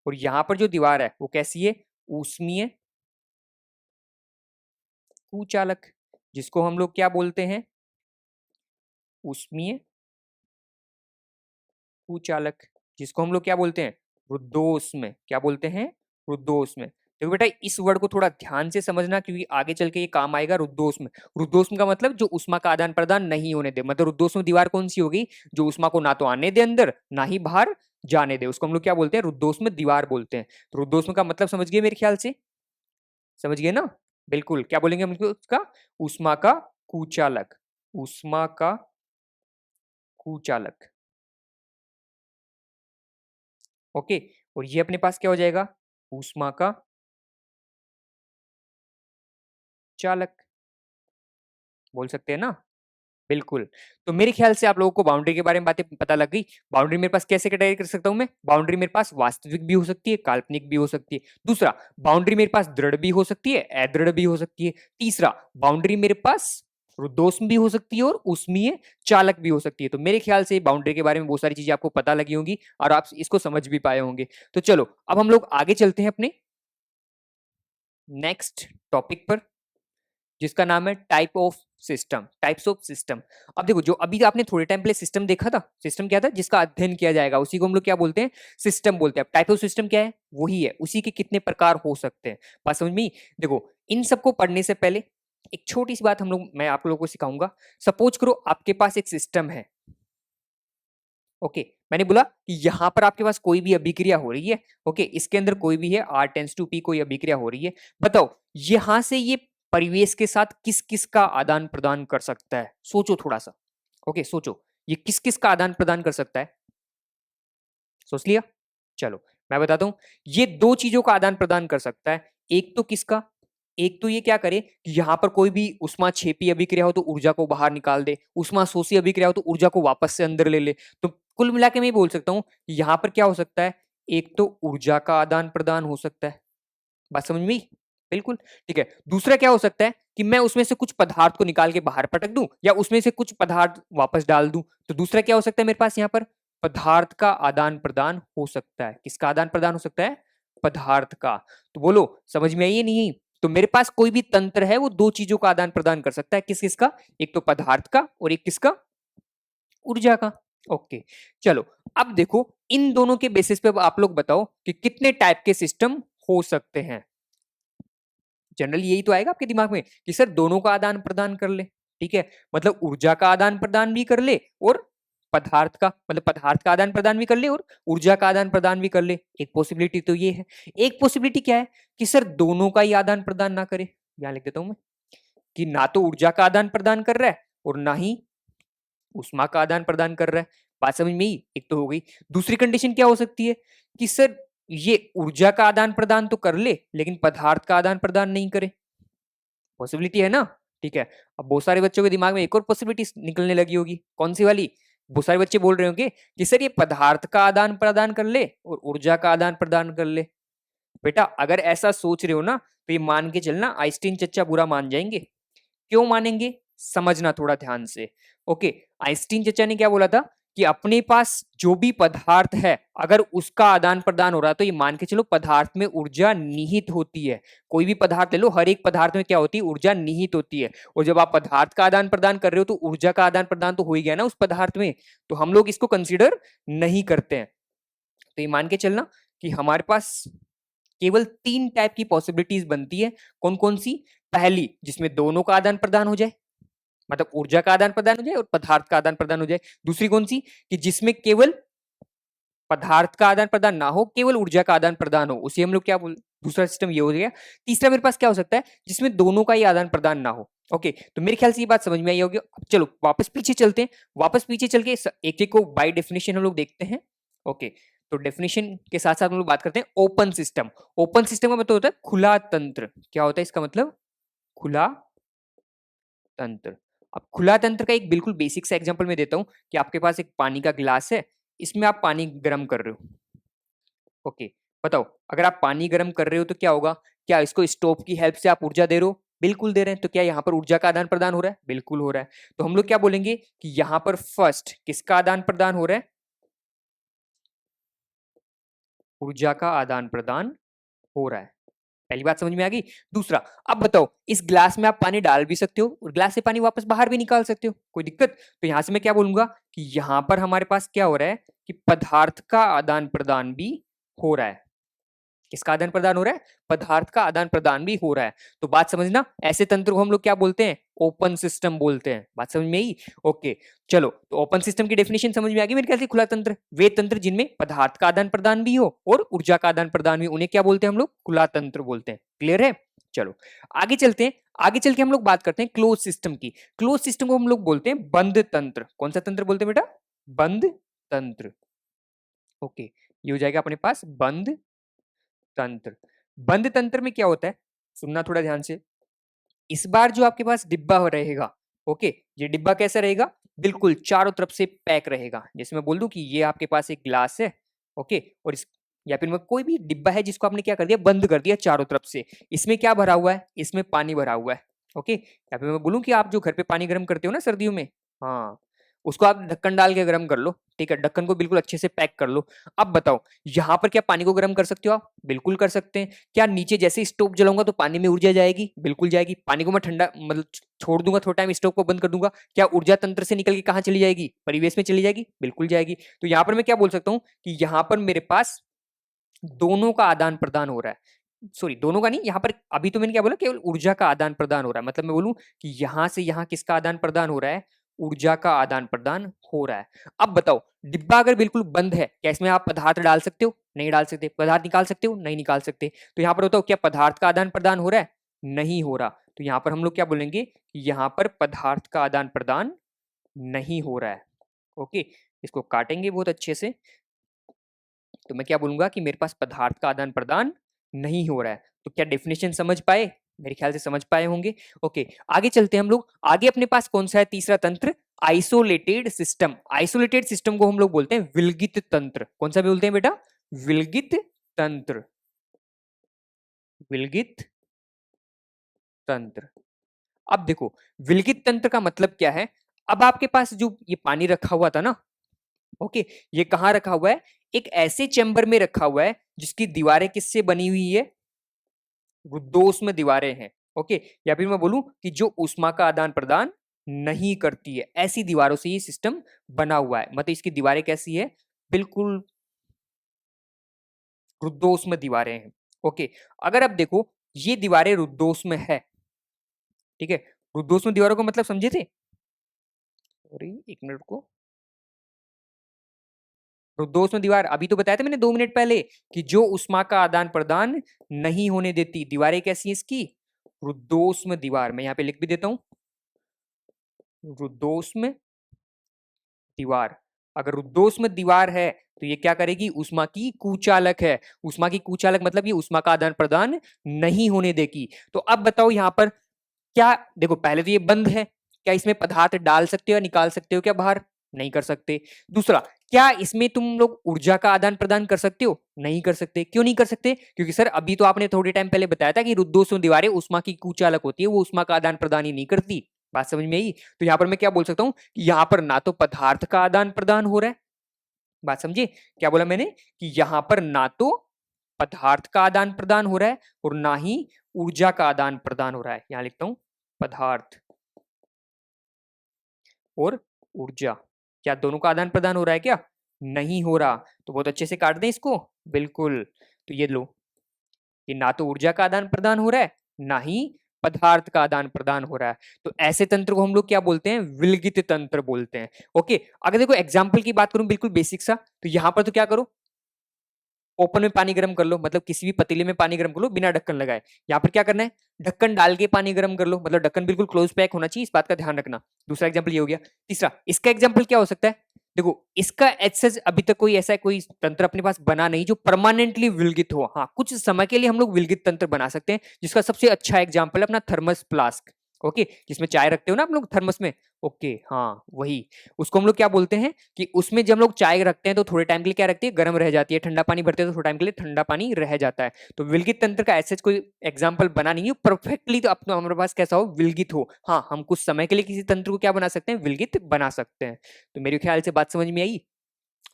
S1: और यहाँ पर जो दीवार है वो कैसी है, ऊष्मीय कुचालक, जिसको हम लोग क्या बोलते हैं, ऊष्मीय कुचालक, जिसको हम लोग क्या बोलते हैं, रुद्धोष्म, क्या बोलते हैं, रुद्धोष्म। देखो बेटा इस वर्ड को थोड़ा ध्यान से समझना, क्योंकि आगे चल के ये काम आएगा। रुद्धोष्म, रुद्धोष्म का मतलब जो उष्मा का आदान प्रदान नहीं होने दे, मतलब रुद्धोष्म दीवार कौन सी होगी, जो उष्मा को ना तो आने दे अंदर ना ही बाहर जाने दे, उसको हम लोग क्या बोलते हैं, रुद्धोष्म दीवार बोलते हैं। तो रुद्धोष्म का मतलब समझ गए मेरे ख्याल से, समझ गए ना, बिल्कुल। क्या बोलेंगे हम उसका, उष्मा का कुचालक, उष्मा का कुचालक। ओके, और ये अपने पास क्या हो जाएगा, ऊष्मा का चालक, बोल सकते हैं ना, बिल्कुल। तो मेरे ख्याल से आप लोगों को बाउंड्री के बारे में बातें पता लग गई। बाउंड्री मेरे पास कैसे कैटेगरी कर सकता हूं मैं, बाउंड्री मेरे पास वास्तविक भी हो सकती है, काल्पनिक भी हो सकती है। दूसरा, बाउंड्री मेरे पास दृढ़ भी हो सकती है, अदृढ़ भी हो सकती है। तीसरा, बाउंड्री मेरे पास रुद्धोष्म भी हो सकती है और ऊष्मीय चालक भी हो सकती है। तो मेरे ख्याल से बाउंड्री के बारे में बहुत सारी चीजें आपको पता लगी होंगी और आप इसको समझ भी पाए होंगे। तो चलो अब हम लोग आगे चलते हैं अपने नेक्स्ट टॉपिक पर, जिसका नाम है type of system, types of system. अब देखो, जो अभी आपने थोड़े टाइम पहले सिस्टम देखा था, सिस्टम क्या था, जिसका अध्ययन किया जाएगा, उसी को हम लोग क्या बोलते हैं, सिस्टम बोलते हैं। टाइप ऑफ सिस्टम क्या है, वही है, उसी के कितने प्रकार हो सकते हैं, बात समझ में। देखो इन सबको पढ़ने से पहले एक छोटी सी बात मैं आप लोगों को सिखाऊंगा। सपोज करो आपके पास एक सिस्टम है, ओके मैंने बोला कि यहां पर आपके पास कोई भी अभिक्रिया हो रही है, ओके इसके अंदर कोई भी है, R टेंस टू P कोई अभिक्रिया हो रही है। बताओ यहां से ये परिवेश के साथ किस किस का आदान प्रदान कर सकता है, सोचो थोड़ा सा, ओके सोचो ये किस किस का आदान प्रदान कर सकता है, सोच लिया। चलो मैं बताता हूं, ये दो चीजों का आदान प्रदान कर सकता है। एक तो किसका, एक तो ये क्या करे कि यहां पर कोई भी उष्मा छेपी अभिक्रिया हो तो ऊर्जा को बाहर निकाल दे, उष्मा शोषी अभिक्रिया हो तो ऊर्जा को वापस से अंदर ले ले। तो कुल मिला के मैं बोल सकता हूं यहां पर क्या हो सकता है, एक तो ऊर्जा का आदान प्रदान हो सकता है, बात समझ में आई? बिल्कुल ठीक है। दूसरा क्या हो सकता है कि मैं उसमें से कुछ पदार्थ को निकाल के बाहर पटक दूं या उसमें से कुछ पदार्थ वापस डाल दूं। तो दूसरा क्या हो सकता है मेरे पास यहाँ पर, पदार्थ का आदान प्रदान हो सकता है। किसका आदान प्रदान हो सकता है, पदार्थ का। तो बोलो समझ में आई या नहीं? तो मेरे पास कोई भी तंत्र है वो दो चीजों का आदान प्रदान कर सकता है, किस किसका, एक तो पदार्थ का और एक किसका, ऊर्जा का। ओके चलो अब देखो इन दोनों के बेसिस पे आप लोग बताओ कि कितने टाइप के सिस्टम हो सकते हैं। जनरली यही तो आएगा आपके दिमाग में कि सर दोनों का आदान प्रदान कर ले, ठीक है, मतलब ऊर्जा का आदान प्रदान भी कर ले और पदार्थ का, मतलब पदार्थ का आदान प्रदान भी कर ले और ऊर्जा का आदान प्रदान भी कर ले। एक पॉसिबिलिटी तो ये है। एक पॉसिबिलिटी क्या है कि सर दोनों का ही आदान प्रदान ना करे, यहां लिख देता हूं मैं, कि ना तो ऊर्जा का आदान प्रदान कर रहा है और ना ही उष्मा का आदान प्रदान कर रहा है। बात समझ में ही, एक तो हो गई। दूसरी कंडीशन क्या हो सकती है कि सर ये ऊर्जा का आदान प्रदान तो कर ले लेकिन पदार्थ का आदान प्रदान नहीं करे, पॉसिबिलिटी है ना, ठीक है। अब बहुत सारे बच्चों के दिमाग में एक और पॉसिबिलिटी निकलने लगी होगी, कौन सी वाली, बहुत सारे बच्चे बोल रहे होंगे कि सर ये पदार्थ का आदान प्रदान कर ले और ऊर्जा का आदान प्रदान कर ले। बेटा अगर ऐसा सोच रहे हो ना तो ये मान के चलना आइंस्टीन चच्चा बुरा मान जाएंगे। क्यों मानेंगे, समझना थोड़ा ध्यान से। ओके, आइंस्टीन चचा ने क्या बोला था कि अपने पास जो भी पदार्थ है अगर उसका आदान प्रदान हो रहा है तो ये मान के चलो पदार्थ में ऊर्जा निहित होती है। कोई भी पदार्थ ले लो, हर एक पदार्थ में क्या होती है, ऊर्जा निहित होती है। और जब आप पदार्थ का आदान प्रदान कर रहे हो तो ऊर्जा का आदान प्रदान तो हो ही गया ना उस पदार्थ में, तो हम लोग इसको कंसिडर नहीं करते हैं। तो ये मान के चलना कि हमारे पास केवल तीन टाइप की पॉसिबिलिटीज बनती है। कौन कौन सी, पहली जिसमें दोनों का आदान प्रदान हो जाए, मतलब ऊर्जा का आदान प्रदान हो जाए और पदार्थ का आदान प्रदान हो जाए। दूसरी कौन सी, कि जिसमें केवल पदार्थ का आदान प्रदान ना हो, केवल ऊर्जा का आदान प्रदान हो, उसे हम लोग क्या बोल, दूसरा सिस्टम ये हो गया। तीसरा मेरे पास क्या हो सकता है, जिसमें दोनों का ही आदान प्रदान ना हो। ओके, तो मेरे ख्याल से ये बात समझ में आई होगी। अब चलो वापस पीछे चलते हैं, वापस पीछे चल के एक एक को बाय डेफिनेशन हम लोग देखते हैं। ओके, तो डेफिनेशन के साथ साथ हम लोग बात करते हैं ओपन सिस्टम। ओपन सिस्टम का मतलब होता है खुला तंत्र। क्या होता है इसका मतलब, खुला तंत्र। अब खुला तंत्र का एक बिल्कुल बेसिक सा एग्जांपल मैं देता हूं कि आपके पास एक पानी का गिलास है, इसमें आप पानी गर्म कर रहे हो। ओके, बताओ अगर आप पानी गर्म कर रहे हो तो क्या होगा, क्या इसको स्टोव की हेल्प से आप ऊर्जा दे रहे हो, बिल्कुल दे रहे हैं। तो क्या यहाँ पर ऊर्जा का आदान प्रदान हो रहा है, बिल्कुल हो रहा है। तो हम लोग क्या बोलेंगे कि यहाँ पर फर्स्ट किसका आदान प्रदान हो रहा है, ऊर्जा का आदान प्रदान हो रहा है। पहली बात समझ में आ गई। दूसरा, अब बताओ, इस ग्लास में आप पानी डाल भी सकते हो और ग्लास से पानी वापस बाहर भी निकाल सकते हो, कोई दिक्कत? तो यहां से मैं क्या बोलूंगा कि यहां पर हमारे पास क्या हो रहा है कि पदार्थ का आदान प्रदान भी हो रहा है। किसका आदान प्रदान हो रहा है? पदार्थ का आदान प्रदान भी हो रहा है। तो बात समझना, ऐसे तंत्र को हम लोग क्या बोलते हैं? ओपन सिस्टम बोलते हैं। बात समझ में आई? ओके, चलो, तो ओपन सिस्टम की डेफिनेशन समझ में आ गई मेरे ख्याल से। खुला तंत्र वे तंत्र जिनमें पदार्थ का आदान प्रदान भी हो और ऊर्जा का आदान प्रदान भी, उन्हें क्या बोलते हैं हम लोग? खुला तंत्र बोलते हैं। क्लियर है? चलो आगे चलते हैं। आगे चल के हम लोग बात करते हैं क्लोज सिस्टम की। क्लोज सिस्टम को हम लोग बोलते हैं बंद तंत्र। कौन सा तंत्र बोलते हैं बेटा? बंद तंत्र। ओके, ये हो जाएगा अपने पास बंद तंत्र। बंद तंत्र में क्या होता है, सुनना थोड़ा ध्यान से। इस बार जो आपके पास डिब्बा रहेगा, ओके, ये डिब्बा कैसा रहेगा? बिल्कुल चारों तरफ से पैक रहेगा। जैसे मैं बोल दूं कि ये आपके पास एक ग्लास है, ओके, और इस या फिर मैं कोई भी डिब्बा है जिसको आपने क्या कर दिया? बंद कर दिया चारों तरफ से। इसमें क्या भरा हुआ है? इसमें पानी भरा हुआ है, ओके। या फिर मैं बोलूं कि आप जो घर पे पानी गर्म करते हो ना सर्दियों में, हाँ, उसको आप ढक्कन डाल के गर्म कर लो, ठीक है, ढक्कन को बिल्कुल अच्छे से पैक कर लो। अब बताओ, यहाँ पर क्या पानी को गर्म कर सकते हो आप? बिल्कुल कर सकते हैं। क्या नीचे जैसे स्टोव जलाऊंगा तो पानी में ऊर्जा जाएगी? बिल्कुल जाएगी। पानी को मैं ठंडा मतलब छोड़ दूंगा थोड़ा टाइम, स्टोव को बंद कर दूंगा, क्या ऊर्जा तंत्र से निकल के कहाँ चली जाएगी? परिवेश में चली जाएगी? बिल्कुल जाएगी। तो यहाँ पर मैं क्या बोल सकता हूँ कि यहाँ पर मेरे पास दोनों का आदान प्रदान हो रहा है। सॉरी, दोनों का नहीं, यहाँ पर अभी तो मैंने क्या बोला? केवल ऊर्जा का आदान प्रदान हो रहा है। मतलब मैं बोलूं कि यहां से यहां किसका आदान प्रदान हो रहा है? ऊर्जा का आदान प्रदान हो रहा है। अब बताओ, डिब्बा अगर बिल्कुल बंद है, क्या इसमें आप पदार्थ डाल सकते हो? नहीं डाल सकते। पदार्थ निकाल सकते हो? नहीं निकाल सकते। तो यहाँ पर बताओ, क्या पदार्थ का आदान प्रदान हो रहा है? नहीं हो रहा। तो यहाँ पर हम लोग क्या बोलेंगे कि यहाँ पर पदार्थ का आदान प्रदान नहीं हो रहा है। ओके, इसको काटेंगे बहुत अच्छे से। तो मैं क्या बोलूंगा कि मेरे पास पदार्थ का आदान प्रदान नहीं हो रहा है। तो क्या डेफिनेशन समझ पाए? मेरे ख्याल से समझ पाए होंगे। ओके, आगे चलते हैं हम लोग। आगे अपने पास कौन सा है? तीसरा तंत्र, आइसोलेटेड सिस्टम। आइसोलेटेड सिस्टम को हम लोग बोलते हैं विलगित तंत्र। कौन सा बोलते हैं बेटा? विलगित तंत्र। विलगित तंत्र। अब देखो, विलगित तंत्र का मतलब क्या है? अब आपके पास जो ये पानी रखा हुआ था ना, ओके, ये कहां रखा हुआ है? एक ऐसे चैम्बर में रखा हुआ है जिसकी दीवारें किससे बनी हुई है? रुद्धोष्म दीवारें हैं, ओके। या फिर मैं बोलूं कि जो ऊष्मा का आदान प्रदान नहीं करती है, ऐसी दीवारों से ये सिस्टम बना हुआ है। मतलब इसकी दीवारें कैसी है? बिल्कुल रुद्धोष्म दीवारें हैं, ओके। अगर आप देखो, ये दीवारें रुद्धोष्म है, ठीक है। रुद्धोष्म दीवारों को मतलब समझे थे? सॉरी, एक मिनट को। रुद्धोष्म दीवार अभी तो बताया था मैंने 2 मिनट पहले कि जो उष्मा का आदान प्रदान नहीं होने देती। दीवारें कैसी है इसकी? रुद्धोष्म दीवार। मैं यहाँ पे लिख भी देता हूं, रुद्धोष्म दीवार। अगर रुद्धोष्म दीवार है तो ये क्या करेगी? उष्मा की कुचालक है। उष्मा की कुचालक मतलब ये उष्मा का आदान प्रदान नहीं होने देगी। तो अब बताओ यहाँ पर क्या, देखो पहले तो ये बंद है, क्या इसमें पदार्थ डाल सकते हो या निकाल सकते हो क्या बाहर? नहीं कर सकते। दूसरा, क्या इसमें तुम लोग ऊर्जा का आदान प्रदान कर सकते हो? नहीं कर सकते। क्यों नहीं कर सकते? क्योंकि सर अभी तो आपने थोड़े टाइम पहले बताया था कि रुद्धोष्म दीवारें उष्मा की कुचालक होती है, वो उष्मा का आदान प्रदान ही नहीं करती। बात समझ में आई? तो यहां पर मैं क्या बोल सकता हूं कि यहां पर ना तो पदार्थ का आदान प्रदान हो रहा है, बात समझे क्या बोला मैंने? कि यहां पर ना तो पदार्थ का आदान प्रदान हो रहा है और ना ही ऊर्जा का आदान प्रदान हो रहा है। यहां लिखता हूं पदार्थ और ऊर्जा, क्या दोनों का आदान प्रदान हो रहा है क्या? नहीं हो रहा। तो बहुत अच्छे से काट दें इसको, बिल्कुल। तो ये लो, ये ना तो ऊर्जा का आदान प्रदान हो रहा है, ना ही पदार्थ का आदान प्रदान हो रहा है। तो ऐसे तंत्र को हम लोग क्या बोलते हैं? विलगित तंत्र बोलते हैं, ओके। अगर देखो एग्जाम्पल की बात करूं बिल्कुल बेसिक सा, तो यहां पर तो क्या करो, ओपन में पानी गर्म कर लो, मतलब किसी भी पतीले में पानी गर्म कर लो बिना ढक्कन लगाए। यहाँ पर क्या करना है? ढक्कन डाल के पानी गर्म कर लो, मतलब ढक्कन बिल्कुल क्लोज पैक होना चाहिए, इस बात का ध्यान रखना। दूसरा एग्जाम्पल ये हो गया। तीसरा, इसका एग्जाम्पल क्या हो सकता है? देखो, इसका एक्सेस अभी तक कोई ऐसा कोई तंत्र अपने पास बना नहीं जो परमानेंटली विलगित हो। हाँ, कुछ समय के लिए हम लोग विलगित तंत्र बना सकते हैं, जिसका सबसे अच्छा एग्जाम्पल है अपना थर्मस फ्लास्क, ओके, जिसमें चाय रखते हो ना आप लोग थर्मस में, ओके, हाँ वही। उसको हम लोग क्या बोलते हैं कि उसमें जब हम लोग चाय रखते हैं तो थोड़े टाइम के लिए क्या रखती है? गर्म रह जाती है। ठंडा पानी भरते हैं तो थोड़े टाइम के लिए ठंडा पानी रह जाता है। तो विलगित तंत्र का ऐसे कोई एग्जाम्पल बना नहीं है परफेक्टली, तो अपना हमारे पास कैसा हो? विलगित हो। हाँ, हम कुछ समय के लिए किसी तंत्र को क्या बना सकते हैं? विलगित बना सकते हैं। तो मेरे ख्याल से बात समझ में आई?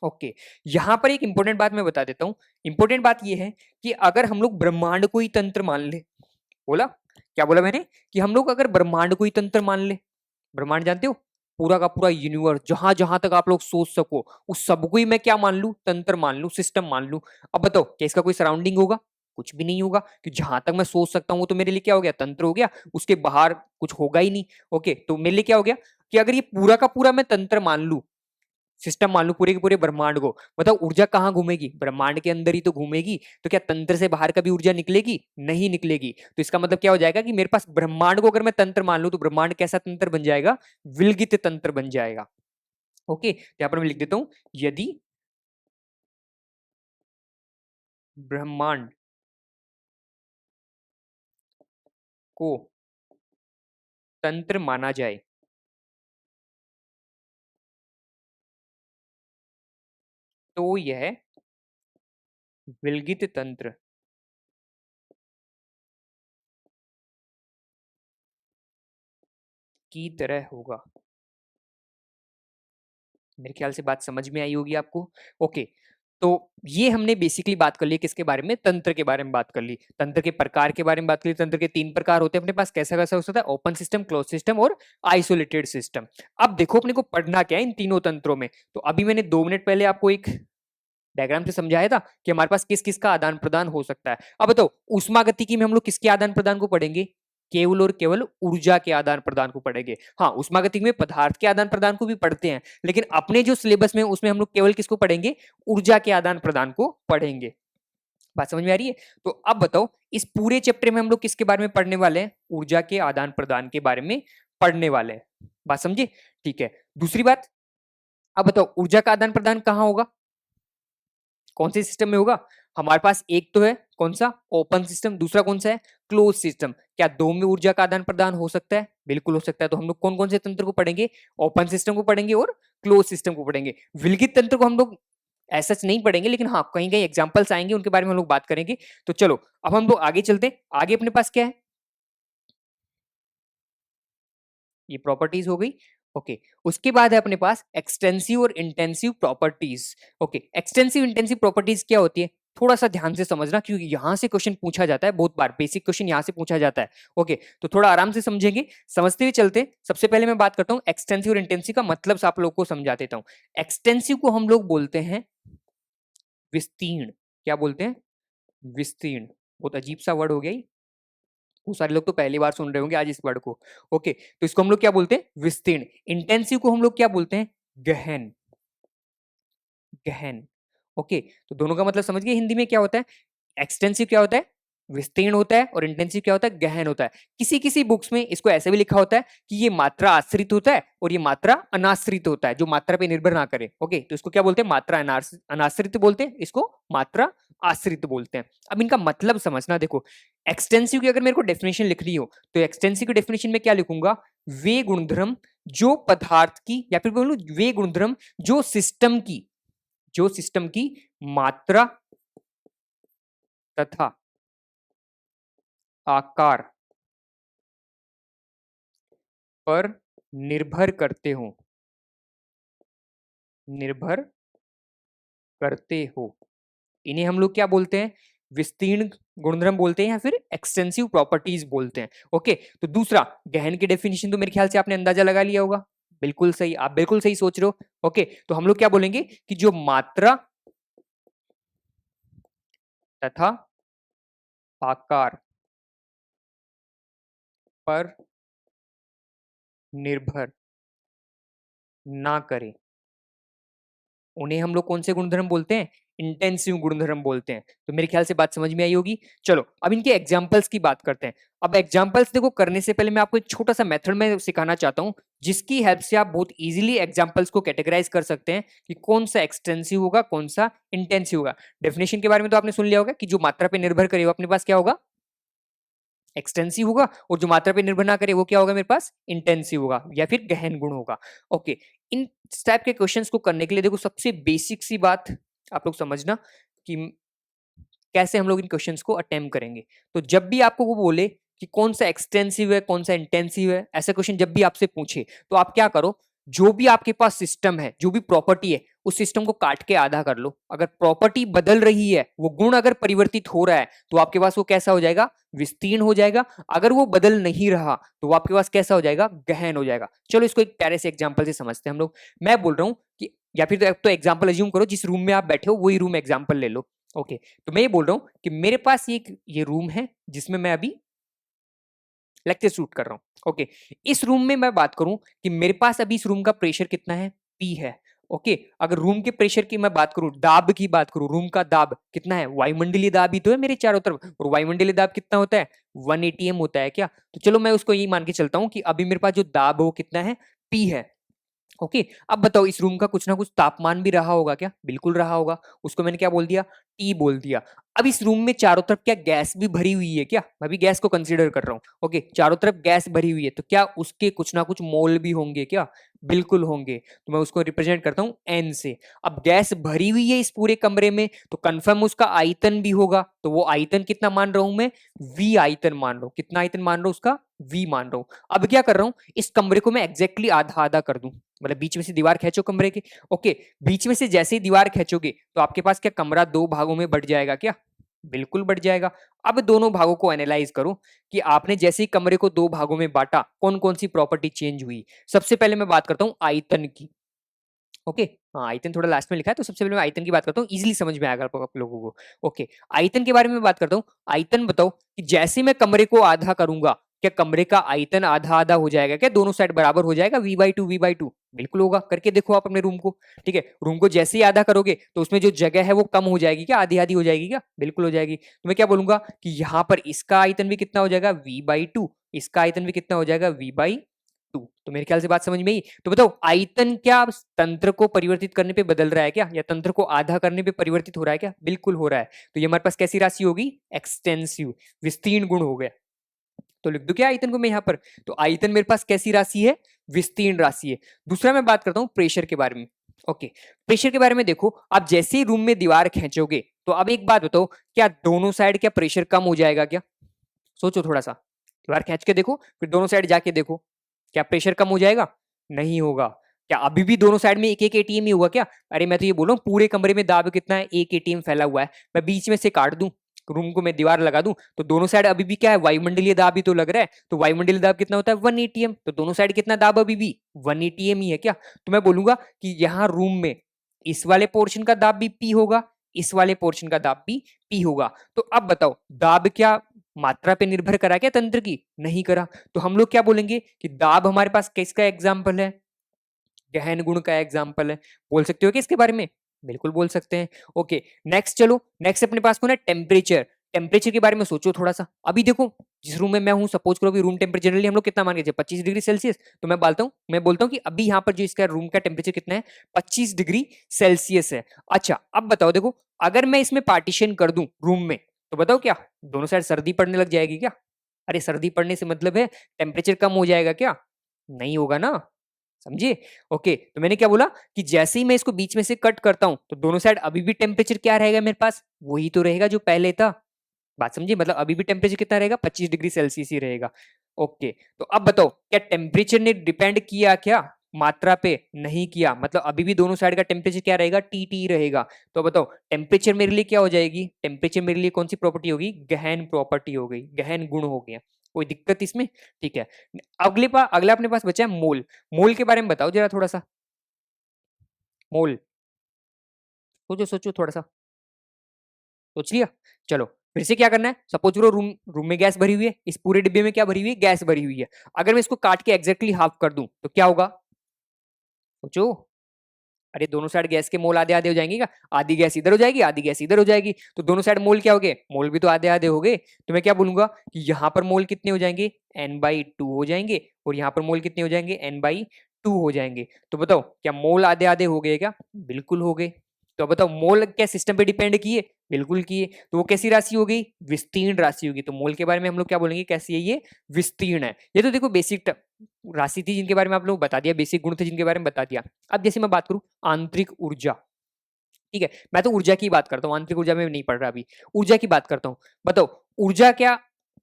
S1: ओके, यहाँ पर एक इंपॉर्टेंट बात मैं बता देता हूँ। इंपॉर्टेंट बात ये है कि अगर हम लोग ब्रह्मांड को ही तंत्र मान ले, बोला क्या बोला मैंने कि हम लोग अगर ब्रह्मांड को ही तंत्र मान ले, ब्रह्मांड जानते हो, पूरा का पूरा यूनिवर्स, जहां जहां तक आप लोग सोच सको उस सबको ही मैं क्या मान लूं, तंत्र मान लूं, सिस्टम मान लूं। अब बताओ क्या इसका कोई सराउंडिंग होगा? कुछ भी नहीं होगा, कि जहां तक मैं सोच सकता हूं वो तो मेरे लिए क्या हो गया, तंत्र हो गया, उसके बाहर कुछ होगा ही नहीं। ओके, तो मेरे लिए क्या हो गया कि अगर ये पूरा का पूरा मैं तंत्र मान लूं, सिस्टम मान लूं पूरे के पूरे ब्रह्मांड को, बताओ ऊर्जा कहाँ घूमेगी, ब्रह्मांड के अंदर ही तो घूमेगी। तो क्या तंत्र से बाहर कभी ऊर्जा निकलेगी? नहीं निकलेगी। तो इसका मतलब क्या हो जाएगा कि मेरे पास ब्रह्मांड को अगर मैं तंत्र मान लूं तो ब्रह्मांड कैसा तंत्र बन जाएगा, विलगित तंत्र बन जाएगा। ओके, यहां पर मैं लिख देता हूं, यदि ब्रह्मांड को तंत्र माना जाए तो यह विलगित तंत्र की तरह होगा। मेरे ख्याल से बात समझ में आई होगी आपको। ओके, तो ये हमने बेसिकली बात कर ली किसके बारे में, तंत्र के बारे में बात कर ली, तंत्र के प्रकार के बारे में बात कर ली। तंत्र के 3 प्रकार होते हैं अपने पास, कैसा कैसा हो सकता है, ओपन सिस्टम, क्लोज सिस्टम और आइसोलेटेड सिस्टम। अब देखो अपने को पढ़ना क्या है इन तीनों तंत्रों में। तो अभी मैंने 2 मिनट पहले आपको एक डायग्राम से समझाया था कि हमारे पास किस किस का आदान प्रदान हो सकता है। अब बताओ उष्मा गतिकी में हम लोग किसके आदान प्रदान को पढ़ेंगे, केवल और केवल ऊर्जा के आदान प्रदान को पढ़ेंगे। हाँ, उष्मा गतिकी में पदार्थ के आदान प्रदान को भी पढ़ते हैं, लेकिन अपने जो सिलेबस में उसमें हम लोग केवल किसको पढ़ेंगे, ऊर्जा के आदान प्रदान को पढ़ेंगे। बात समझ में आ रही है? तो अब बताओ इस पूरे चैप्टर में हम लोग किसके बारे में पढ़ने वाले हैं, ऊर्जा के आदान प्रदान के बारे में पढ़ने वाले हैं। बात समझे? ठीक है, दूसरी बात, अब बताओ ऊर्जा का आदान प्रदान कहाँ होगा, कौन से सिस्टम में होगा? हमारे पास एक तो है कौन सा, ओपन सिस्टम, दूसरा कौन सा है, क्लोज सिस्टम। क्या दो में ऊर्जा का आदान प्रदान हो सकता है? बिल्कुल हो सकता है। तो हम लोग कौन कौन से तंत्र को पढ़ेंगे, ओपन सिस्टम को पढ़ेंगे और क्लोज सिस्टम को पढ़ेंगे। विलगित तंत्र को हम लोग ऐसा नहीं पढ़ेंगे, लेकिन हाँ कहीं कहीं एग्जांपल्स आएंगे उनके बारे में हम लोग बात करेंगे। तो चलो अब हम लोग आगे चलते हैं। आगे अपने पास क्या है, ये प्रॉपर्टीज हो गई। ओके, उसके बाद है अपने पास एक्सटेंसिव और intensive properties. Okay, extensive intensive properties क्या होती है, थोड़ा सा ध्यान से समझना क्योंकि यहां से क्वेश्चन पूछा जाता है बहुत बार, बेसिक क्वेश्चन यहां से पूछा जाता है। ओके, तो थोड़ा आराम से समझेंगे, समझते हुए चलते। सबसे पहले मैं बात करता हूँ एक्सटेंसिव और इंटेंसिव का मतलब आप लोग को समझा देता हूँ। एक्सटेंसिव को हम लोग बोलते हैं विस्तीर्ण। क्या बोलते हैं, विस्तीर्ण। बहुत अजीब सा वर्ड हो गया, बहुत सारे लोग तो पहली बार सुन रहे होंगे आज इस वर्ड को। ओके, तो इसको हम लोग क्या बोलते हैं, विस्तीर्ण। इंटेंसिव को हम लोग क्या बोलते हैं, गहन। गहन। ओके, तो दोनों का मतलब समझ गए हिंदी में क्या होता है, एक्सटेंसिव क्या होता है, विस्तीर्ण होता है, और इंटेंसिव क्या होता है, गहन होता है। किसी किसी बुक्स में इसको ऐसे भी लिखा होता है कि ये मात्रा आश्रित होता है और ये मात्रा अनाश्रित होता है, जो मात्रा पे निर्भर ना करे। ओके, तो इसको क्या बोलते हैं, मात्रा अनाश्रित बोलते हैं, इसको मात्रा आश्रित बोलते हैं। अब इनका मतलब समझना, देखो एक्सटेंसिव की अगर मेरे को डेफिनेशन लिखनी हो तो एक्सटेंसिव की डेफिनेशन में क्या लिखूंगा, वे गुणधर्म जो पदार्थ की, या फिर बोलूं वे गुणधर्म जो सिस्टम की, जो सिस्टम की मात्रा तथा आकार पर निर्भर करते हो, निर्भर करते हो, इन्हें हम लोग क्या बोलते हैं, विस्तीर्ण गुणधर्म बोलते हैं या फिर एक्सटेंसिव प्रॉपर्टीज बोलते हैं। ओके, तो दूसरा गहन की डेफिनेशन तो मेरे ख्याल से आपने अंदाजा लगा लिया होगा, बिल्कुल सही, आप बिल्कुल सही सोच रहे हो। ओके, तो हम लोग क्या बोलेंगे कि जो मात्रा तथा आकार पर निर्भर ना करे, उन्हें हम लोग कौन से गुणधर्म बोलते हैं, इंटेंसिव गुणधर्म बोलते हैं। तो मेरे ख्याल से बात समझ में आई होगी। चलो अब इनके एग्जांपल्स की बात करते हैं। अब एग्जांपल्स देखो करने से पहले मैं आपको एक छोटा सा मेथड में सिखाना चाहता हूं, जिसकी हेल्प से आप बहुत इजीली एग्जांपल्स को कैटेगराइज कर सकते हैं कि कौन सा एक्सटेंसिव होगा, कौन सा इंटेंसिव होगा। डेफिनेशन के बारे में तो आपने सुन लिया होगा कि जो मात्रा पे निर्भर करे वो अपने पास क्या होगा, एक्सटेंसिव होगा, और जो मात्रा पे निर्भर ना करे वो क्या होगा मेरे पास, इंटेंसिव होगा या फिर गहन गुण होगा। ओके, इन टाइप के क्वेश्चंस को करने के लिए देखो सबसे बेसिक सी बात आप लोग समझना कि कैसे हम लोग इन क्वेश्चंस को अटेम्प्ट करेंगे। तो जब भी आपको वो बोले कि कौन सा एक्सटेंसिव है कौन सा इंटेंसिव है, ऐसा क्वेश्चन जब भी आपसे पूछे तो आप क्या करो, जो भी आपके पास सिस्टम है, जो भी प्रॉपर्टी है, उस सिस्टम को काट के आधा कर लो। अगर प्रॉपर्टी बदल रही है, वो गुण अगर परिवर्तित हो रहा है, तो आपके पास वो कैसा हो जाएगा? विस्तीर्ण हो जाएगा। अगर वो बदल नहीं रहा तो वो आपके पास कैसा हो जाएगा? गहन हो जाएगा। चलो इसको एक प्यारे से एग्जांपल से समझते हैं हम लोग। मैं बोल रहा हूं कि, या फिर तो एग्जांपल अज्यूम करो, जिस रूम में आप बैठे हो वही रूम एग्जांपल ले लो। ओके, तो मैं ये बोल रहा हूं कि मेरे पास ये रूम है जिसमें मैं अभी लेक्चर शूट कर रहा हूं। ओके, इस रूम में मैं बात करूं कि मेरे पास अभी इस रूम का प्रेशर कितना है? पी है। ओके, अगर रूम के प्रेशर की मैं बात करूं, दाब की बात करूं, रूम का दाब कितना है? वायुमंडलीय दाब ही तो है मेरे चारों तरफ, और वायुमंडलीय दाब कितना होता है? 1 एटीएम होता है क्या? तो चलो मैं उसको यही मान के चलता हूं कि अभी मेरे पास जो दाब है वो कितना है? पी है। ओके, अब बताओ इस रूम का कुछ ना कुछ तापमान भी रहा होगा क्या? बिल्कुल रहा होगा। उसको मैंने क्या बोल दिया? टी बोल दिया। अब इस रूम में चारों तरफ क्या गैस भी भरी हुई है क्या? मैं भी गैस को कंसीडर कर रहा हूँ। ओके, चारों तरफ गैस भरी हुई है, तो क्या उसके कुछ ना कुछ मोल भी होंगे क्या? बिल्कुल होंगे। तो मैं उसको रिप्रेजेंट करता हूँ एन से। अब गैस भरी हुई है इस पूरे कमरे में, तो कंफर्म उसका आयतन भी होगा। तो वो आयतन कितना मान रहा हूं मैं? वी आयतन मान रहा हूं। कितना आयतन मान रहा हूं? उसका वी मान रहा हूं। अब क्या कर रहा हूं? इस कमरे को मैं एग्जैक्टली आधा आधा कर दूं, मतलब बीच में से दीवार खींचो कमरे के। ओके, बीच में से जैसे ही दीवार खींचोगे तो आपके पास क्या कमरा दो भागों में बढ़ जाएगा क्या? बिल्कुल बढ़ जाएगा। अब दोनों भागों को एनालाइज करो कि आपने जैसे ही कमरे को दो भागों में बांटा, कौन कौन सी प्रॉपर्टी चेंज हुई। सबसे पहले मैं बात करता हूं आयतन की। ओके, हाँ आयतन थोड़ा लास्ट में लिखा है, तो सबसे पहले मैं आयतन की बात करता हूँ, इजीली समझ में आएगा आप लोगों को। ओके, आयतन के बारे में बात करता हूँ। आयतन बताओ कि जैसे मैं कमरे को आधा करूंगा, क्या कमरे का आयतन आधा आधा हो जाएगा क्या? दोनों साइड बराबर हो जाएगा? V/2 बिल्कुल होगा। करके देखो आप अपने रूम को। ठीक है, रूम को जैसे ही आधा करोगे तो उसमें जो जगह है वो कम हो जाएगी क्या? आधी आधी हो जाएगी क्या? बिल्कुल हो जाएगी। तो मैं क्या बोलूंगा कि यहाँ पर इसका आयतन भी कितना हो जाएगा? V/2। इसका आयतन भी कितना हो जाएगा? V/2। तो मेरे ख्याल से बात समझ में आई। तो बताओ आयतन क्या तंत्र को परिवर्तित करने पे बदल रहा है क्या, या तंत्र को आधा करने पे परिवर्तित हो रहा है क्या? बिल्कुल हो रहा है। तो ये हमारे पास कैसी राशि होगी? एक्सटेंसिव, विस्तीर्ण गुण हो गया। तो लिख दो क्या आयतन को मैं यहाँ पर? तो आयतन मेरे पास कैसी राशि है? विस्तीर्ण राशि है। दूसरा मैं बात करता हूँ प्रेशर के बारे में। ओके, प्रेशर के बारे में देखो, आप जैसे ही रूम में दीवार खींचोगे, तो अब एक बात बताओ, क्या दोनों साइड क्या प्रेशर कम हो जाएगा क्या? सोचो थोड़ा सा, दीवार खींच के देखो, फिर दोनों साइड जाके देखो, क्या प्रेशर कम हो जाएगा? नहीं होगा। क्या अभी भी दोनों साइड में एक एक एटीएम ही होगा क्या? अरे मैं तो ये बोल रहा हूँ पूरे कमरे में दाब कितना है? एक एटीएम फैला हुआ है। मैं बीच में से काट दूं, रूम को मैं दीवार लगा दूं, तो दोनों साइड अभी भी क्या है? वायुमंडलीय दाब ही तो लग रहा है। तो वायुमंडलीय दाब कितना होता है? 1 एटीएम। तो दोनों साइड कितना दाब अभी भी? 1 एटीएम ही है क्या? तो मैं बोलूंगा कि यहाँ रूम में इस वाले पोर्शन का दाब भी पी होगा, इस वाले पोर्शन का दाब भी पी होगा। तो अब बताओ दाब क्या मात्रा पे निर्भर करा क्या तंत्र की? नहीं करा। तो हम लोग क्या बोलेंगे कि दाब हमारे पास किसका एग्जाम्पल है? गहन गुण का एग्जाम्पल है। बोल सकते हो कि इसके बारे में? बिल्कुल बोल सकते हैं। ओके, नेक्स्ट चलो, नेक्स्ट अपने पास कौन है? टेम्परेचर। टेम्परेचर के बारे में सोचो थोड़ा सा। अभी देखो जिस रूम में मैं हूं, सपोज करो कि रूम टेम्परेचर जनरली हम लोग कितना मान के चले? 25 डिग्री सेल्सियस। तो मैं बोलता हूँ कि अभी यहाँ पर जो इसका रूम का टेम्परेचर कितना है? 25 डिग्री सेल्सियस है। अच्छा अब बताओ, देखो अगर मैं इसमें पार्टीशन कर दूं रूम में, तो बताओ क्या दोनों साइड सर्दी पड़ने लग जाएगी क्या? अरे सर्दी पड़ने से मतलब है टेम्परेचर कम हो जाएगा क्या? नहीं होगा ना, समझिए। ओके, तो मैंने क्या बोला कि जैसे ही मैं इसको बीच में से कट करता हूं, तो दोनों साइड अभी भी टेम्परेचर क्या रहेगा मेरे पास? वही तो रहेगा जो पहले था। बात समझिए, मतलब अभी भी टेम्परेचर कितना रहेगा? 25 डिग्री सेल्सियस ही रहेगा। ओके, तो अब बताओ क्या टेम्परेचर ने डिपेंड किया क्या मात्रा पे? नहीं किया। मतलब अभी भी दोनों साइड का टेम्परेचर क्या रहेगा? टी टी रहेगा। तो बताओ टेम्परेचर मेरे लिए क्या हो जाएगी? टेम्परेचर मेरे लिए कौन सी प्रॉपर्टी होगी? गहन प्रॉपर्टी हो गई, गहन गुण हो गया। कोई दिक्कत इसमें? ठीक है, अगला अपने पास बचा है मोल। मोल के बारे में बताओ जरा थोड़ा सा। मोल, सोचो सोचो थोड़ा सा, सोच लिया? चलो फिर से क्या करना है, सपोज करो रूम रूम में गैस भरी हुई है, इस पूरे डिब्बे में क्या भरी हुई है? गैस भरी हुई है। अगर मैं इसको काट के एग्जैक्टली हाफ कर दूं तो क्या होगा? सोचो। अरे दोनों साइड गैस के मोल आधे आधे हो जाएंगे क्या? आधी गैस इधर हो जाएगी, आधी गैस इधर हो जाएगी, तो दोनों साइड मोल क्या हो गए? मोल भी तो आधे आधे हो गए। तो मैं क्या बोलूंगा कि यहाँ पर मोल कितने हो जाएंगे? n/2 हो जाएंगे, और यहाँ पर मोल कितने हो जाएंगे? n/2 हो जाएंगे। तो बताओ क्या मोल आधे आधे हो गए क्या? बिल्कुल हो गए। तो बताओ मोल क्या सिस्टम पे डिपेंड किए? बिल्कुल किए। तो वो कैसी राशि हो गई? विस्तीर्ण राशि होगी। तो मोल के बारे में हम लोग क्या बोलेंगे? कैसी है ये? विस्तीर्ण है। ये तो देखो बेसिक राशि थी जिनके बारे में आप लोग बता दिया, बेसिक गुण थे जिनके बारे में बता दिया। अब जैसे मैं बात करूं आंतरिक ऊर्जा, ठीक है, मैं तो ऊर्जा की बात करता हूँ, आंतरिक ऊर्जा में नहीं पढ़ रहा अभी। ऊर्जा की बात करता हूँ। बताओ ऊर्जा क्या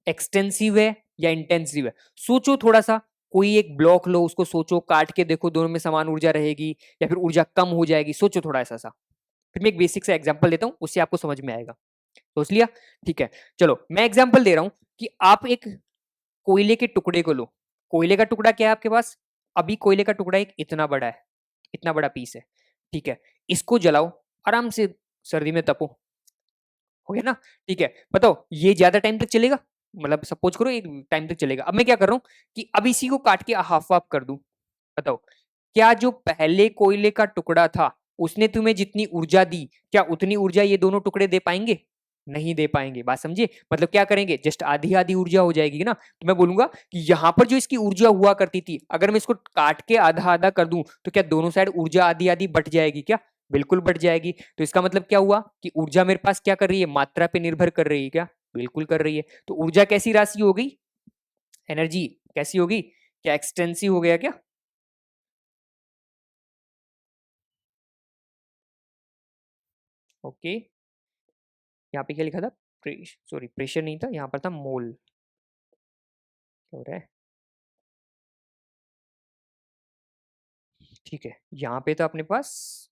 S1: एक्सटेंसिव है या इंटेंसिव है? सोचो थोड़ा सा, कोई एक ब्लॉक लो, उसको सोचो, काट के देखो दोनों में समान ऊर्जा रहेगी या फिर ऊर्जा कम हो जाएगी, सोचो थोड़ा ऐसा सा। फिर मैं एक बेसिक सा एग्जांपल देता हूँ, उससे आपको समझ में आएगा। सोच लिया? ठीक है, चलो मैं एग्जांपल दे रहा हूँ कि आप एक कोयले के टुकड़े को लो। कोयले का टुकड़ा क्या है आपके पास? अभी कोयले का टुकड़ा एक इतना बड़ा है, इतना बड़ा पीस है। ठीक है, इसको जलाओ, आराम से सर्दी में तपो, हो गया ना? ठीक है, बताओ ये ज्यादा टाइम तक चलेगा? मतलब सपोज करो एक टाइम तक चलेगा। अब मैं क्या कर रहा हूँ कि अब इसी को काट के हाफ हाफ कर दूं। बताओ, क्या जो पहले कोयले का टुकड़ा था उसने तुम्हें जितनी ऊर्जा दी, क्या उतनी ऊर्जा ये दोनों टुकड़े दे पाएंगे? नहीं दे पाएंगे। बात समझे? मतलब क्या करेंगे, जस्ट आधी आधी ऊर्जा हो जाएगी ना। तो मैं बोलूंगा कि यहां पर जो इसकी ऊर्जा हुआ करती थी, अगर मैं इसको काट के आधा आधा कर दूं तो क्या दोनों साइड ऊर्जा आधी आधी बट जाएगी क्या? बिल्कुल बढ़ जाएगी। तो इसका मतलब क्या हुआ कि ऊर्जा मेरे पास क्या कर रही है, मात्रा पे निर्भर कर रही है क्या? बिल्कुल कर रही है। तो ऊर्जा कैसी राशि हो गई? एनर्जी कैसी होगी? क्या एक्सटेंसिव हो गया क्या? ओके, यहाँ पे क्या लिखा था? सॉरी, प्रेशर नहीं था, यहाँ पर था मोल। क्या हो रहा है? ठीक है, यहाँ पे था अपने पास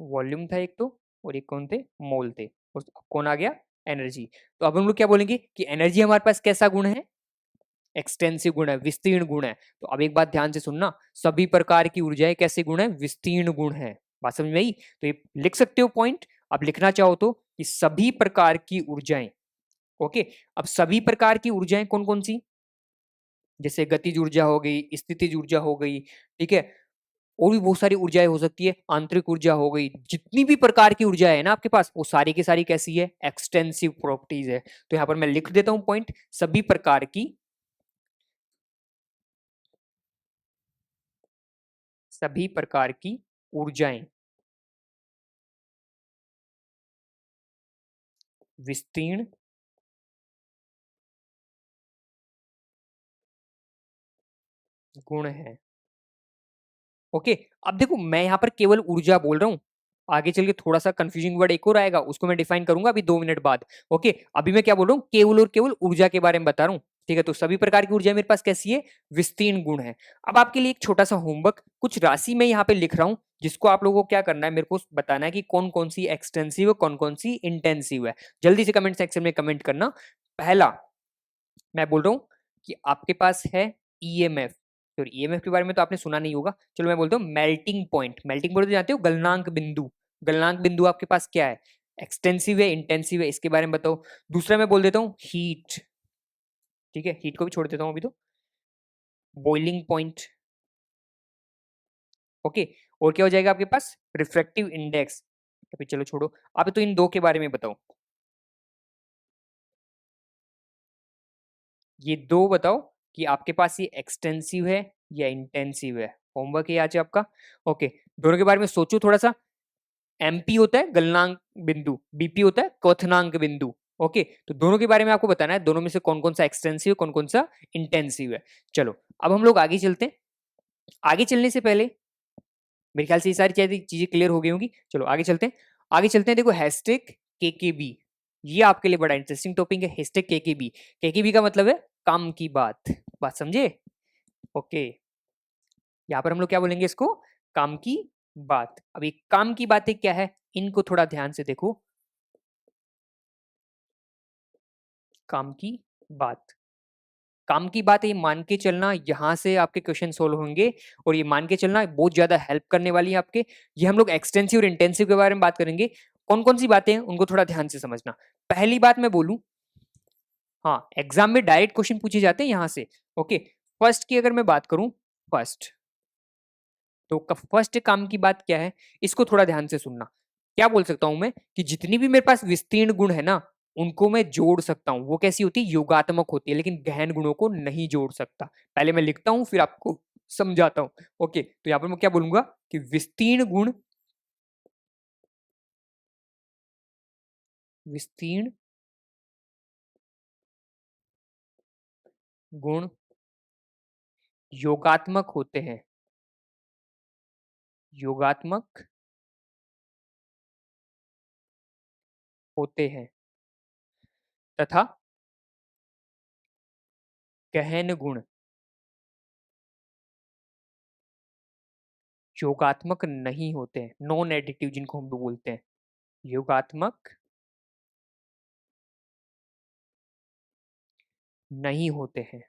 S1: वॉल्यूम था एक तो, और एक कौन थे? मोल थे। और कौन आ गया? एनर्जी। तो अब हम लोग क्या बोलेंगे कि एनर्जी हमारे पास कैसा गुण है? एक्सटेंसिव गुण है, विस्तीर्ण गुण है। तो अब एक बात ध्यान से सुनना, सभी प्रकार की ऊर्जाएं कैसे गुण है? विस्तीर्ण गुण है। बात समझ में आई? तो ये लिख सकते हो पॉइंट। अब लिखना चाहो तो कि सभी प्रकार की ऊर्जाएं। ओके, अब सभी प्रकार की ऊर्जाएं कौन कौन सी? जैसे गतिज ऊर्जा हो गई, स्थितिज ऊर्जा हो गई, ठीक है, और भी बहुत सारी ऊर्जाएं हो सकती है, आंतरिक ऊर्जा हो गई, जितनी भी प्रकार की ऊर्जा है ना आपके पास, वो सारी की सारी कैसी है? एक्सटेंसिव प्रॉपर्टीज है। तो यहां पर मैं लिख देता हूं पॉइंट, सभी प्रकार की, सभी प्रकार की ऊर्जाएं विस्तीर्ण गुण है। ओके, अब देखो मैं यहाँ पर केवल ऊर्जा बोल रहा हूँ, आगे चल के थोड़ा सा कंफ्यूजिंग वर्ड एक और आएगा, उसको मैं डिफाइन करूंगा अभी 2 मिनट बाद। ओके, अभी मैं क्या बोल रहा हूँ, केवल और केवल ऊर्जा के बारे में बता रहा हूँ। ठीक है, तो सभी प्रकार की ऊर्जा मेरे पास कैसी है? विस्तीर्ण गुण है। अब आपके लिए एक छोटा सा होमवर्क, कुछ राशि मैं यहाँ पे लिख रहा हूँ, जिसको आप लोगों को क्या करना है, मेरे को बताना है कि कौन कौन सी एक्सटेंसिव है, कौन कौन सी इंटेंसिव है। जल्दी से कमेंट सेक्शन में कमेंट करना। पहला मैं बोल रहा हूँ कि आपके पास है ईएमएफ। और ईएमएफ के बारे में तो आपने सुना नहीं होगा, चलो मैं बोलता हूँ मेल्टिंग पॉइंट। मेल्टिंग पॉइंट जानते हो? गलनांक बिंदु। गलनांक बिंदु आपके पास क्या है? एक्सटेंसिव है, इंटेंसिव है, इसके बारे में बताओ। दूसरा मैं बोल देता हूँ हीट। ठीक है, हीट को भी छोड़ देता हूँ अभी तो। Boiling point. ओके, और क्या हो जाएगा आपके पास? Refractive index. अभी चलो छोड़ो, आप तो इन दो के बारे में बताओ। ये दो बताओ कि आपके पास ये एक्सटेंसिव है या इंटेंसिव है। होमवर्क है आज आपका। ओके, दोनों के बारे में सोचो थोड़ा सा। एमपी होता है गलनांक बिंदु, बीपी होता है क्वथनांक बिंदु। ओके, तो दोनों के बारे में आपको बताना है, दोनों में से कौन कौन सा एक्सटेंसिव है, कौन कौन सा इंटेंसिव है। चलो अब हम लोग आगे चलते हैं। आगे चलने से पहले मेरे ख्याल से ये सारी चीजें क्लियर हो गई होंगी। चलो आगे चलते हैं। आगे चलते हैं, देखो हैशटैग केकेबी, ये आपके लिए बड़ा इंटरेस्टिंग टॉपिक है। हैशटैग केकेबी, केकेबी का मतलब है काम की बात। बात समझे? ओके, यहाँ पर हम लोग क्या बोलेंगे इसको? काम की बात। अब ये काम की बातें क्या है, इनको थोड़ा ध्यान से देखो। काम की बात, काम की बात, ये मान के चलना यहाँ से आपके क्वेश्चन सोल्व होंगे, और ये मान के चलना बहुत ज्यादा हेल्प करने वाली है आपके। ये हम लोग एक्सटेंसिव और इंटेंसिव के बारे में बात करेंगे। कौन कौन सी बातें हैं उनको थोड़ा ध्यान से समझना। पहली बात मैं बोलूं, हाँ एग्जाम में डायरेक्ट क्वेश्चन पूछे जाते हैं यहाँ से। ओके, फर्स्ट की अगर मैं बात करूं, फर्स्ट, तो फर्स्ट काम की बात क्या है, इसको थोड़ा ध्यान से सुनना। क्या बोल सकता हूं मैं कि जितनी भी मेरे पास विस्तीर्ण गुण है ना, उनको मैं जोड़ सकता हूँ। वो कैसी होती है? योगात्मक होती है, लेकिन गहन गुणों को नहीं जोड़ सकता। पहले मैं लिखता हूं फिर आपको समझाता हूं। ओके, तो यहां पर मैं क्या बोलूंगा कि विस्तीर्ण गुण, विस्तीर्ण गुण योगात्मक होते हैं, योगात्मक होते हैं, तथा गहन गुण योगात्मक नहीं होते हैं, नॉन एडिटिव जिनको हम लोग बोलते हैं, योगात्मक नहीं होते हैं।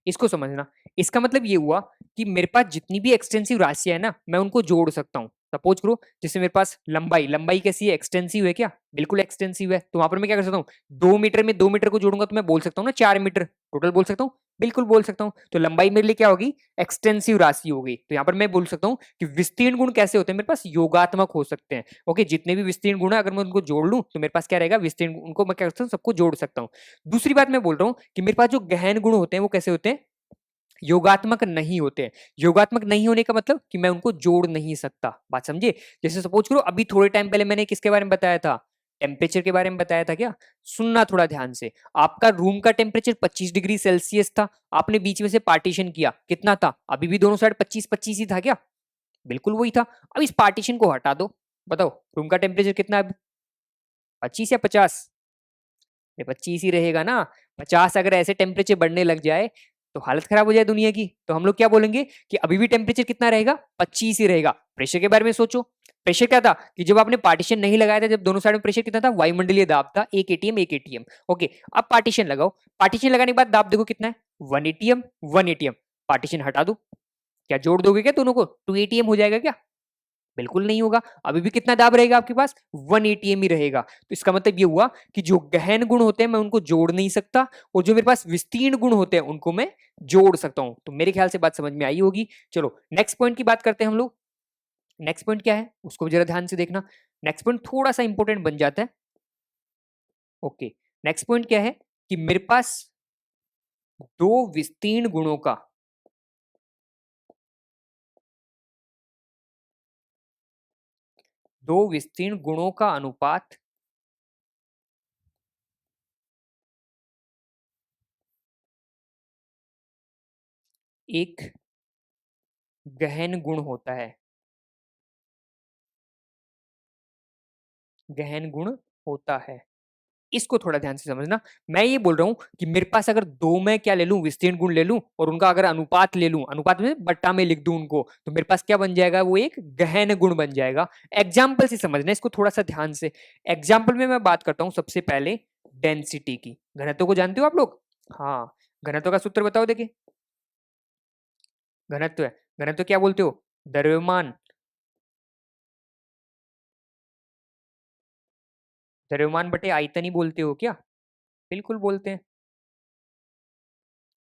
S1: इसको समझना, इसका मतलब ये हुआ कि मेरे पास जितनी भी एक्सटेंसिव राशियां है ना, मैं उनको जोड़ सकता हूँ। सपोज करो जैसे मेरे पास लंबाई, लंबाई कैसी है, एक्सटेंसिव है क्या, बिल्कुल एक्सटेंसिव है, तो वहां पर मैं क्या कर सकता हूँ, 2 मीटर में 2 मीटर को जोड़ूंगा तो मैं बोल सकता हूँ ना 4 मीटर टोटल बोल सकता हूँ, बिल्कुल बोल सकता हूँ। तो लंबाई मेरे लिए क्या होगी, एक्सटेंसिव राशि हो गई। तो यहाँ पर मैं बोल सकता हूँ कि विस्तीर्ण गुण कैसे होते हैं, मेरे पास योगात्मक हो सकते हैं। ओके, जितने भी विस्तीर्ण गुण है अगर मैं उनको जोड़ लूं तो मेरे पास क्या रहेगा, विस्तीर्ण, उनको मैं क्या कर सकता हूँ, सबको जोड़ सकता हूँ। दूसरी बात मैं बोल रहा हूँ कि मेरे पास जो गहन गुण होते हैं वो कैसे होते हैं, योगात्मक नहीं होते हैं। योगात्मक नहीं होने का मतलब कि मैं उनको जोड़ नहीं सकता, बात समझे। जैसे सपोज करो अभी थोड़े टाइम पहले मैंने किसके बारे में बताया था, टेम्परेचर के बारे में बताया था क्या, सुनना थोड़ा ध्यान से। आपका रूम का टेम्परेचर 25 डिग्री सेल्सियस था, आपने बीच में से पार्टीशन किया, कितना था, अभी भी दोनों साइड 25 25 ही था क्या, बिल्कुल वही था। अब इस पार्टीशन को हटा दो, बताओ रूम का टेम्परेचर कितना है, 25 या 50, 25 ही रहेगा ना। 50 अगर ऐसे टेम्परेचर बढ़ने लग जाए तो हालत खराब हो जाए दुनिया की, तो हम लोग क्या बोलेंगे कि अभी भी टेम्परेचर कितना रहेगा, 25 ही रहेगा। प्रेशर के बारे में सोचो, प्रेशर क्या था कि जब आपने पार्टीशन नहीं लगाया था, जब दोनों साइड में प्रेशर कितना था, वायुमंडलीय दाब था 1 एटीएम 1 एटीएम। ओके, अब पार्टीशन लगाओ, पार्टीशन लगाने के बाद दाब देखो कितना है, 1 एटीएम 1 एटीएम। पार्टीशन हटा दो, क्या जोड़ दोगे क्या दोनों को, 2 एटीएम हो जाएगा क्या, बिल्कुल नहीं होगा। अभी भी कितना दाब रहेगा आपके पास, 1 एटीएम ही रहेगा। तो इसका मतलब ये हुआ कि जो गहन गुण होते हैं मैं उनको जोड़ नहीं सकता, और जो मेरे पास विस्तीर्ण गुण होते हैं उनको मैं जोड़ सकता हूं। तो मेरे ख्याल से बात समझ में आई होगी। चलो नेक्स्ट पॉइंट की बात करते हैं हम लोग। नेक्स्ट पॉइंट क्या है उसको जरा ध्यान से देखना, नेक्स्ट पॉइंट थोड़ा सा इंपॉर्टेंट बन जाता है। ओके, नेक्स्ट पॉइंट क्या है कि मेरे पास दो विस्तीर्ण गुणों का, दो विस्तीर्ण गुणों का अनुपात एक गहन गुण होता है, गहन गुण होता है। इसको थोड़ा ध्यान से समझना। मैं ये बोल रहा हूं कि मेरे पास अगर दो में क्या ले लूं, विस्तीर्ण गुण ले लूं, और उनका अगर अनुपात ले लूं, अनुपात में बट्टा में लिख दूं उनको, तो मेरे पास क्या बन जाएगा, वो एक गहन गुण बन जाएगा। एग्जाम्पल से समझना इसको थोड़ा सा ध्यान से। एग्जाम्पल में मैं बात करता हूं सबसे पहले डेंसिटी की। घनत्व को जानते हो आप लोग, हाँ, घनत्व का सूत्र बताओ देखिए। घनत्व है, घनत्व क्या बोलते हो, द्रव्यमान, द्रव्यमान बटे आयतन ही बोलते हो क्या, बिल्कुल बोलते हैं।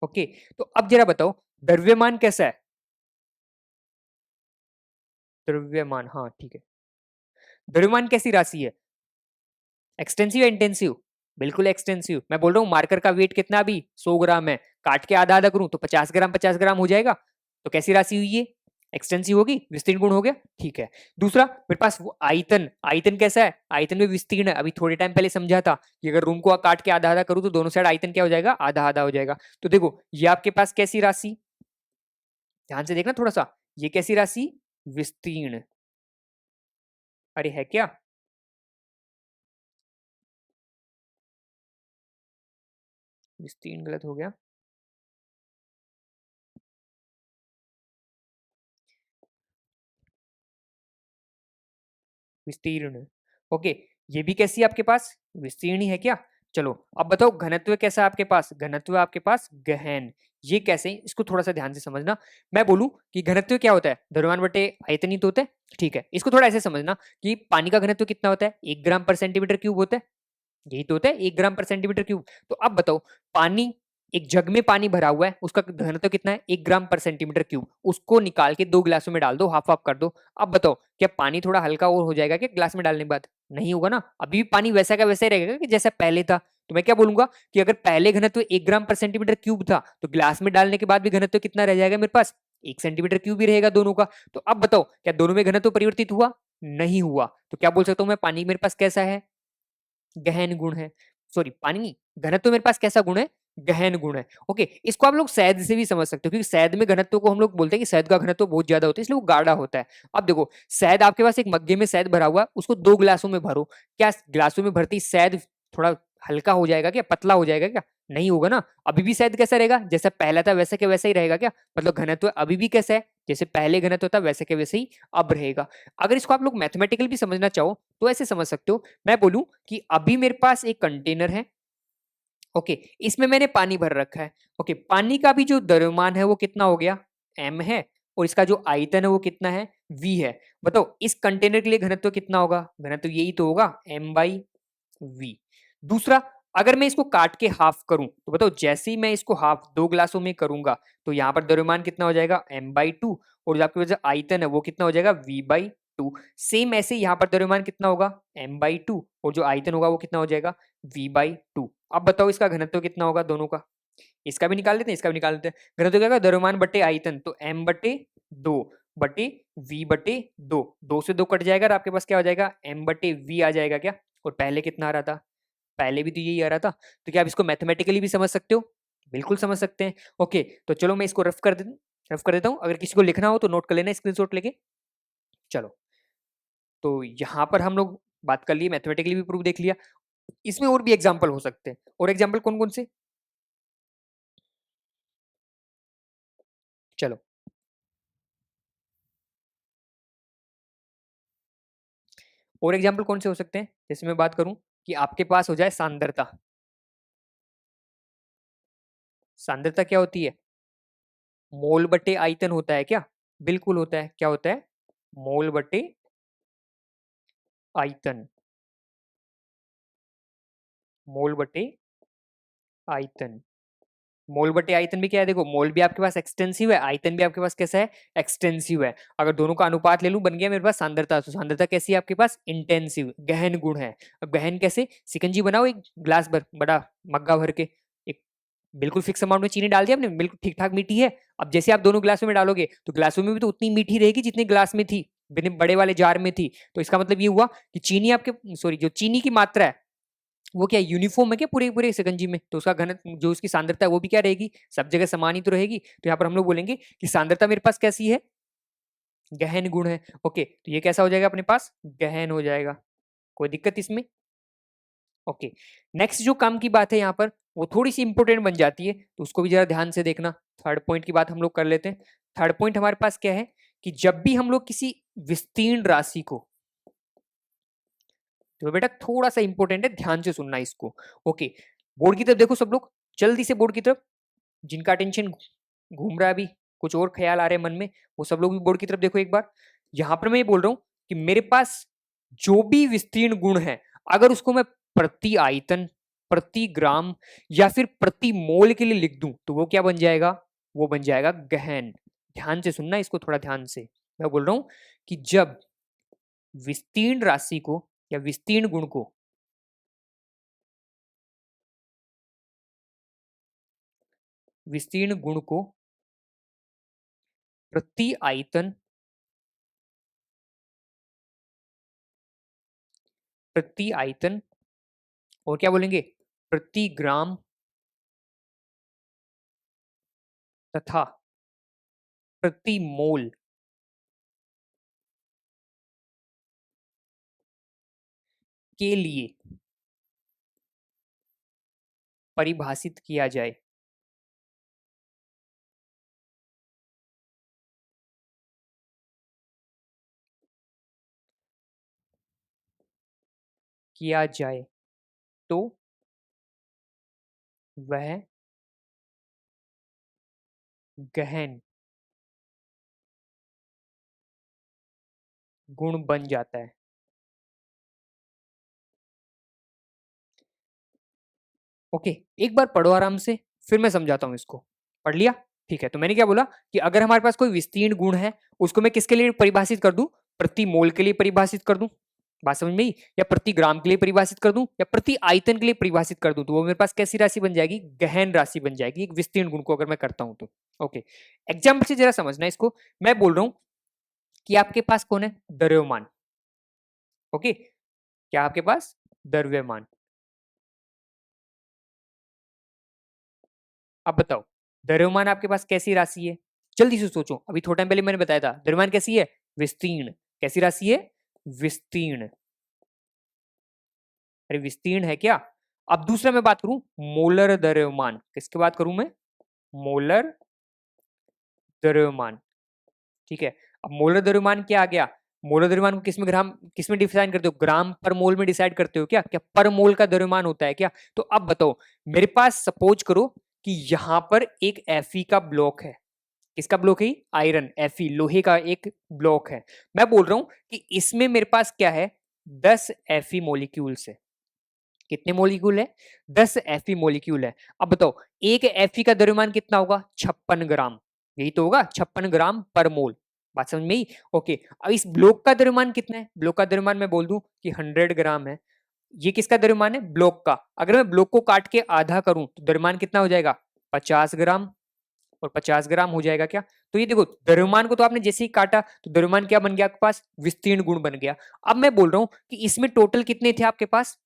S1: ओके, तो अब जरा बताओ द्रव्यमान कैसा है, द्रव्यमान, हाँ ठीक है। द्रव्यमान कैसी राशि है, एक्सटेंसिव या इंटेंसिव, बिल्कुल एक्सटेंसिव। मैं बोल रहा हूँ मार्कर का वेट कितना, अभी 100 ग्राम है, काट के आधा आधा करूं तो 50 ग्राम 50 ग्राम हो जाएगा। तो कैसी राशि हुई ये, एक्सटेंसिव होगी, विस्तीर्ण गुण हो गया, ठीक है। दूसरा मेरे पास वो आयतन, आयतन कैसा है, आयतन में विस्तीर्ण है, अभी थोड़े टाइम पहले समझा था कि अगर रूम को काट के आधा आधा करूं तो दोनों साइड आयतन क्या हो जाएगा, आधा आधा हो जाएगा। तो देखो ये आपके पास कैसी राशि, ध्यान से देखना थोड़ा सा, ये कैसी राशि, विस्तीर्ण, अरे है क्या, विस्तीर्ण गलत हो गया, विस्तीर्ण, ओके। ये भी कैसी है आपके पास, विस्तीर्ण ही है क्या। चलो अब बताओ घनत्व कैसा है आपके पास, घनत्व है आपके पास गहन, ये कैसे, इसको थोड़ा सा ध्यान से समझना। मैं बोलूं कि घनत्व क्या होता है, द्रव्यमान बटे आयतन ही तो होता है, ठीक है। इसको थोड़ा ऐसे समझना कि पानी का घनत्व कितना होता है, 1 ग्राम पर सेंटीमीटर क्यूब होता है, यही तो होता है 1 ग्राम पर सेंटीमीटर क्यूब। तो अब बताओ पानी, एक जग में पानी भरा हुआ है, उसका घनत्व कितना है, 1 ग्राम पर सेंटीमीटर क्यूब, उसको निकाल के 2 गिलासों में डाल दो, हाफ हाफ कर दो। अब बताओ क्या पानी थोड़ा हल्का और हो जाएगा क्या गिलास में डालने के बाद, नहीं होगा ना, अभी भी पानी वैसा का वैसा ही रहेगा कि जैसा पहले था। तो मैं क्या बोलूंगा कि अगर पहले घनत्व 1 ग्राम पर सेंटीमीटर क्यूब था, तो गिलास में डालने के बाद भी घनत्व कितना रह जाएगा मेरे पास, 1 सेंटीमीटर क्यूब ही रहेगा दोनों का। तो अब बताओ क्या दोनों में घनत्व परिवर्तित हुआ, नहीं हुआ। तो क्या बोल सकता हूं मैं, पानी मेरे पास कैसा है, गहन गुण है, सॉरी पानी नहीं, घनत्व मेरे पास कैसा गुण है, गहन गुण है। ओके, इसको आप लोग शहद से भी समझ सकते हो, क्योंकि शहद में घनत्व को हम लोग बोलते हैं कि शहद का घनत्व बहुत ज्यादा होता है, इसलिए वो गाढ़ा होता है। अब देखो शहद आपके पास एक मग्गे में शहद भरा हुआ है, उसको 2 गिलासों में भरो, क्या गिलासों में भरती शहद थोड़ा हल्का हो जाएगा क्या, पतला हो जाएगा क्या? नहीं होगा ना। अभी भी शायद कैसा रहेगा, जैसा पहला था वैसा के वैसा ही रहेगा क्या? मतलब घनत्व अभी भी कैसा है, जैसे पहले घनत्व था वैसे के वैसे ही अब रहेगा। अगर इसको आप लोग मैथमेटिकल भी समझना चाहो तो ऐसे समझ सकते हो। मैं बोलूं कि अभी मेरे पास एक कंटेनर है, ओके, इसमें मैंने पानी भर रखा है। ओके, पानी का भी जो द्रव्यमान है वो कितना हो गया, m है, और इसका जो आयतन है वो कितना है, v है। बताओ इस कंटेनर के लिए घनत्व कितना होगा, घनत्व यही तो होगा, m बाई v। दूसरा, अगर मैं इसको काट के हाफ करूं तो बताओ जैसे ही मैं इसको हाफ दो ग्लासों में करूंगा तो यहाँ पर द्रव्यमान कितना हो जाएगा, m बाई टू, और जो आपके पास आयतन है वो कितना हो जाएगा, v बाई टू। सेम ऐसे यहाँ पर द्रव्यमान कितना होगा, m बाई टू, और जो आयतन होगा वो कितना हो जाएगा, v बाई टू। अब बताओ इसका घनत्व कितना होगा दोनों का, इसका भी निकाल लेते हैं, इसका भी निकाल लेते हैं। घनत्व क्या होगा, द्रव्यमान बटे आयतन, तो m बटे दो बटे v बटे दो, दो से दो कट जाएगा और आपके पास क्या हो जाएगा, m बटे v आ जाएगा क्या। और पहले कितना आ रहा था, पहले भी तो यही आ रहा था। तो क्या आप इसको मैथमेटिकली भी समझ सकते हो, बिल्कुल समझ सकते हैं। ओके, तो चलो मैं इसको रफ कर देता हूँ, अगर किसी को लिखना हो तो नोट कर लेना स्क्रीनशॉट लेके। चलो, तो यहाँ पर हम लोग बात कर लिए, मैथमेटिकली भी प्रूफ देख लिया। इसमें और भी एग्जाम्पल हो सकते हैं, और एग्जाम्पल कौन कौन से, चलो और एग्जाम्पल कौन से हो सकते हैं। जैसे मैं बात करूं कि आपके पास हो जाए सांद्रता, सांद्रता क्या होती है, मोल बटे आयतन होता है क्या, बिल्कुल होता है, क्या होता है, मोल बटे आयतन, मोल बटे आयतन। मोल बटे आयतन भी क्या है, देखो मोल भी आपके पास एक्सटेंसिव है, आयतन भी आपके पास कैसा है, एक्सटेंसिव है। अगर दोनों का अनुपात ले लूं बन गया मेरे पास सांद्रता। तो सांद्रता कैसी है आपके पास, इंटेंसिव, गहन गुण है। अब गहन कैसे, सिकंजी बनाओ एक ग्लास भर, बड़ा मग्गा भर के, एक बिल्कुल फिक्स अमाउंट में चीनी डाल दिया आपने, बिल्कुल ठीक ठाक मीठी है। अब जैसे आप दोनों ग्लासों में डालोगे तो ग्लासों में भी तो उतनी मीठी रहेगी जितनी ग्लास में थी, बड़े वाले जार में थी। तो इसका मतलब ये हुआ कि चीनी आपके, सॉरी, जो चीनी की मात्रा है वो क्या यूनिफॉर्म है क्या पूरे पूरे शिकंजी में, तो उसका घन जो उसकी सांद्रता है वो भी क्या रहेगी, सब जगह समान ही तो रहेगी। तो यहाँ पर हम लोग बोलेंगे कि सांद्रता मेरे पास कैसी है, गहन गुण है। ओके, तो ये कैसा हो जाएगा अपने पास, गहन हो जाएगा, कोई दिक्कत इसमें। ओके, नेक्स्ट जो काम की बात है यहाँ पर वो थोड़ी सी इंपॉर्टेंट बन जाती है, तो उसको भी जरा ध्यान से देखना। थर्ड पॉइंट की बात हम लोग कर लेते हैं। थर्ड पॉइंट हमारे पास क्या है कि जब भी हम लोग किसी विस्तीर्ण राशि को, तो बेटा थोड़ा सा इंपॉर्टेंट है, ध्यान से सुनना इसको। ओके, बोर्ड की तरफ देखो सब लोग, जल्दी से बोर्ड की तरफ, जिनका अटेंशन घूम रहा है अभी, कुछ और ख्याल आ रहे हैं मन में, वो सब लोग भी बोर्ड की तरफ देखो एक बार। यहां पर मैं ये बोल रहा हूं कि मेरे पास जो भी विस्तीर्ण गुण है, अगर उसको मैं प्रति आयतन, प्रति ग्राम या फिर प्रति मोल के लिए लिख दूं तो वो क्या बन जाएगा, वो बन जाएगा गहन। ध्यान से सुनना इसको, थोड़ा ध्यान से। मैं बोल रहा हूं कि जब विस्तीर्ण राशि को या विस्तीर्ण गुण को, विस्तीर्ण गुण को प्रति आयतन, प्रति आयतन, और क्या बोलेंगे, प्रति ग्राम तथा प्रति मोल के लिए परिभाषित किया जाए, किया जाए तो वह गहन गुण बन जाता है। ओके, एक बार पढ़ो आराम से, फिर मैं समझाता हूं इसको। पढ़ लिया, ठीक है। तो मैंने क्या बोला कि अगर हमारे पास कोई विस्तीर्ण गुण है, उसको मैं किसके लिए परिभाषित कर दूं, प्रति मोल के लिए परिभाषित कर दूं, बात समझ में आई, या प्रति ग्राम के लिए परिभाषित कर दूं, या प्रति आयतन के लिए परिभाषित कर दूं, तो वो मेरे पास कैसी राशि बन जाएगी, गहन राशि बन जाएगी, एक विस्तीर्ण गुण को अगर मैं करता हूं तो। ओके, एग्जाम्पल से जरा समझना इसको। मैं बोल रहा हूं कि आपके पास कौन है, द्रव्यमान। ओके, क्या आपके पास द्रव्यमान, अब बताओ द्रव्यमान आपके पास कैसी राशि है, जल्दी से सोचो। अभी थोड़ा टाइम पहले मैंने बताया था द्रव्यमान कैसी है, विस्तीर्ण। कैसी राशि है, विस्तीर्ण। अरे विस्तीर्ण है क्या, अब दूसरा मैं बात करूं मोलर द्रव्यमान, किसकी बात करूं मैं? मोलर द्रव्यमान, ठीक है। अब मोलर द्रव्यमान क्या आ गया? मोलर द्रव्यमान को किसमें डिफाइन करते हो? ग्राम पर मोल में डिसाइड करते हो क्या? क्या पर मोल का द्रव्यमान होता है क्या? तो अब बताओ, मेरे पास सपोज करो कि यहां पर एक Fe का ब्लॉक है। किसका ब्लॉक है? आयरन, Fe लोहे का एक ब्लॉक है। मैं बोल रहा हूं कि इसमें मेरे पास क्या है? 10 Fe मॉलिक्यूल्स है। कितने मॉलिक्यूल है? 10 Fe मॉलिक्यूल है। अब बताओ, एक Fe का द्रव्यमान कितना होगा? 56 ग्राम। यही तो होगा, 56 ग्राम पर मोल। बात समझ में आई? ओके। अब इस ब्लॉक का द्रव्यमान कितना है? ब्लॉक का द्रव्यमान मैं बोल दूं कि 100 ग्राम है। ये किसका द्रव्यमान है? ब्लॉक का। अगर मैं ब्लॉक को काट के आधा करूं तो द्रव्यमान कितना हो जाएगा? 50 ग्राम। और 50 ग्राम हो जाएगा क्या? तो ये देखो, द्रव्यमान को तो आपने जैसे ही काटा तो द्रव्यमान क्या बन गया आपके पास? विस्तीर्ण गुण बन गया। अब मैं बोल रहा हूं कि इसमें टोटल कितने थे आपके पास?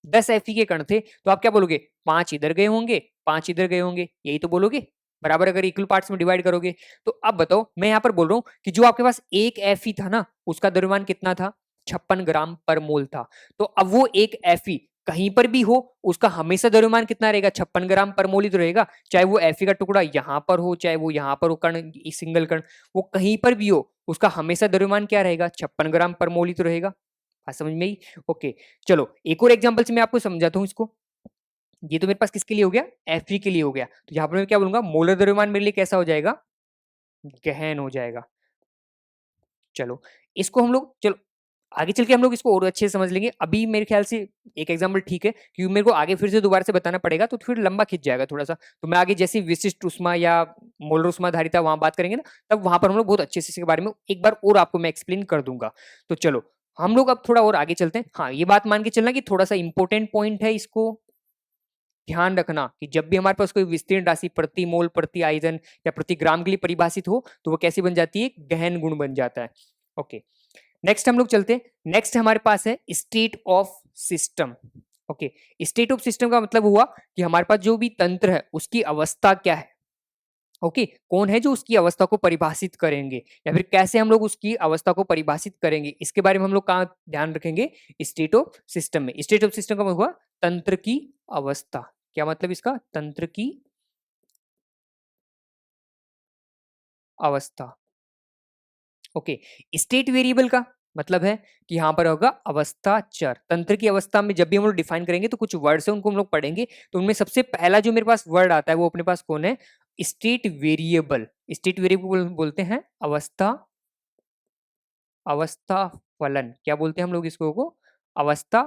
S1: 10 Fe के कण थे। तो आप क्या बोलोगे? 5 इधर गए होंगे, 5 इधर गए होंगे, यही तो बोलोगे। बराबर अगर इक्वल पार्ट्स में डिवाइड करोगे। तो अब बताओ, मैं यहां पर बोल रहा हूं कि जो आपके पास एक Fe था ना, उसका द्रव्यमान कितना था? 56 ग्राम पर मोल था। तो अब वो एक Fe कहीं पर भी हो, उसका हमेशा द्रव्यमान कितना रहेगा? 56 ग्राम पर मोल ही तो रहेगा। चाहे वो Fe का टुकड़ा यहां पर हो, चाहे वो यहां पर हो, कण सिंगल कण, वो कहीं पर भी हो, उसका हमेशा द्रव्यमान क्या रहेगा? 56 ग्राम पर मोल ही तो रहेगा। बात समझ में आई? ओके। चलो एक और एग्जांपल से मैं आपको समझाता हूं इसको। ये तो मेरे पास किसके लिए हो गया? Fe के लिए हो गया। तो यहां पर मैं क्या बोलूंगा? मोलर द्रव्यमान मेरे लिए कैसा हो जाएगा? गहन हो जाएगा। चलो इसको हम लोग, चलो आगे चल के हम लोग इसको और अच्छे से समझ लेंगे। अभी मेरे ख्याल से एक एग्जांपल ठीक है, क्योंकि मेरे को आगे फिर से दोबारा से बताना पड़ेगा तो फिर लंबा खिंच जाएगा थोड़ा सा। तो मैं आगे जैसे विशिष्ट उष्मा या मोलर उष्मा धारिता वहां बात करेंगे ना, तब वहां पर हम लोग बहुत अच्छे से इसके बारे में एक बार और आपको मैं एक्सप्लेन कर दूंगा। तो चलो हम लोग अब थोड़ा और आगे चलते हैं। हाँ, ये बात मान के चलना कि थोड़ा सा इंपॉर्टेंट पॉइंट है, इसको ध्यान रखना कि जब भी हमारे पास कोई विस्तीर्ण राशि प्रति मोल, प्रति आयतन या प्रति ग्राम के लिए परिभाषित हो, तो वो कैसी बन जाती है? गहन गुण बन जाता है। ओके, नेक्स्ट हम लोग चलते हैं। नेक्स्ट हमारे पास है state of system. Okay, state of system का मतलब हुआ कि हमारे पास जो भी तंत्र है उसकी अवस्था क्या है। ओके, कौन है जो उसकी अवस्था को परिभाषित करेंगे, या फिर कैसे हम लोग उसकी अवस्था को परिभाषित करेंगे, इसके बारे में हम लोग कहाँ ध्यान रखेंगे? स्टेट ऑफ सिस्टम में। स्टेट ऑफ सिस्टम का मतलब हुआ तंत्र की अवस्था। क्या मतलब इसका? तंत्र की अवस्था। ओके, स्टेट वेरिएबल का मतलब है कि यहां पर होगा अवस्था चर। तंत्र की अवस्था में जब भी हम लोग डिफाइन करेंगे तो कुछ वर्ड्स है, उनको हम लोग पढ़ेंगे। तो उनमें सबसे पहला जो मेरे पास वर्ड आता है वो अपने पास कौन है? State variable. स्टेट वेरिएबल बोलते हैं अवस्था, अवस्था फलन। क्या बोलते हैं हम लोग इसको? को अवस्था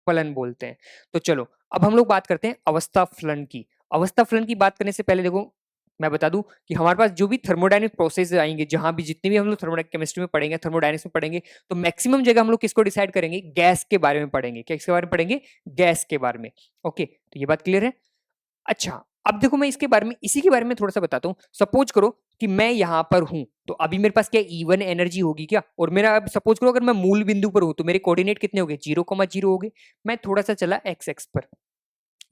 S1: फलन बोलते हैं। तो चलो अब हम लोग बात करते हैं अवस्था फलन की। अवस्था फलन की बात करने से पहले देखो, मैं बता दूं कि हमारे पास जो भी थर्मोडायनेमिक प्रोसेस आएंगे, जहां भी जितने भी हम लोग थर्मोडायनेमिक केमिस्ट्री में पढ़ेंगे, थर्मोडायनेमिक्स में पढ़ेंगे, तो मैक्सिमम जगह हम लोग किसको डिसाइड करेंगे? गैस के बारे में पढ़ेंगे। क्या किसके बारे में पढ़ेंगे? गैस के बारे में। ओके, तो ये बात क्लियर है। अच्छा, अब देखो मैं इसके बारे में, इसी के बारे में थोड़ा सा बताता हूँ। सपोज करो कि मैं यहां पर हूं, तो अभी मेरे पास क्या E1 एनर्जी होगी क्या? और मेरा अब सपोज करो अगर मैं मूल बिंदु पर हूं तो मेरे कोऑर्डिनेट कितने हो गए? 0,0 हो गए। मैं थोड़ा सा चला एक्स एक्स पर,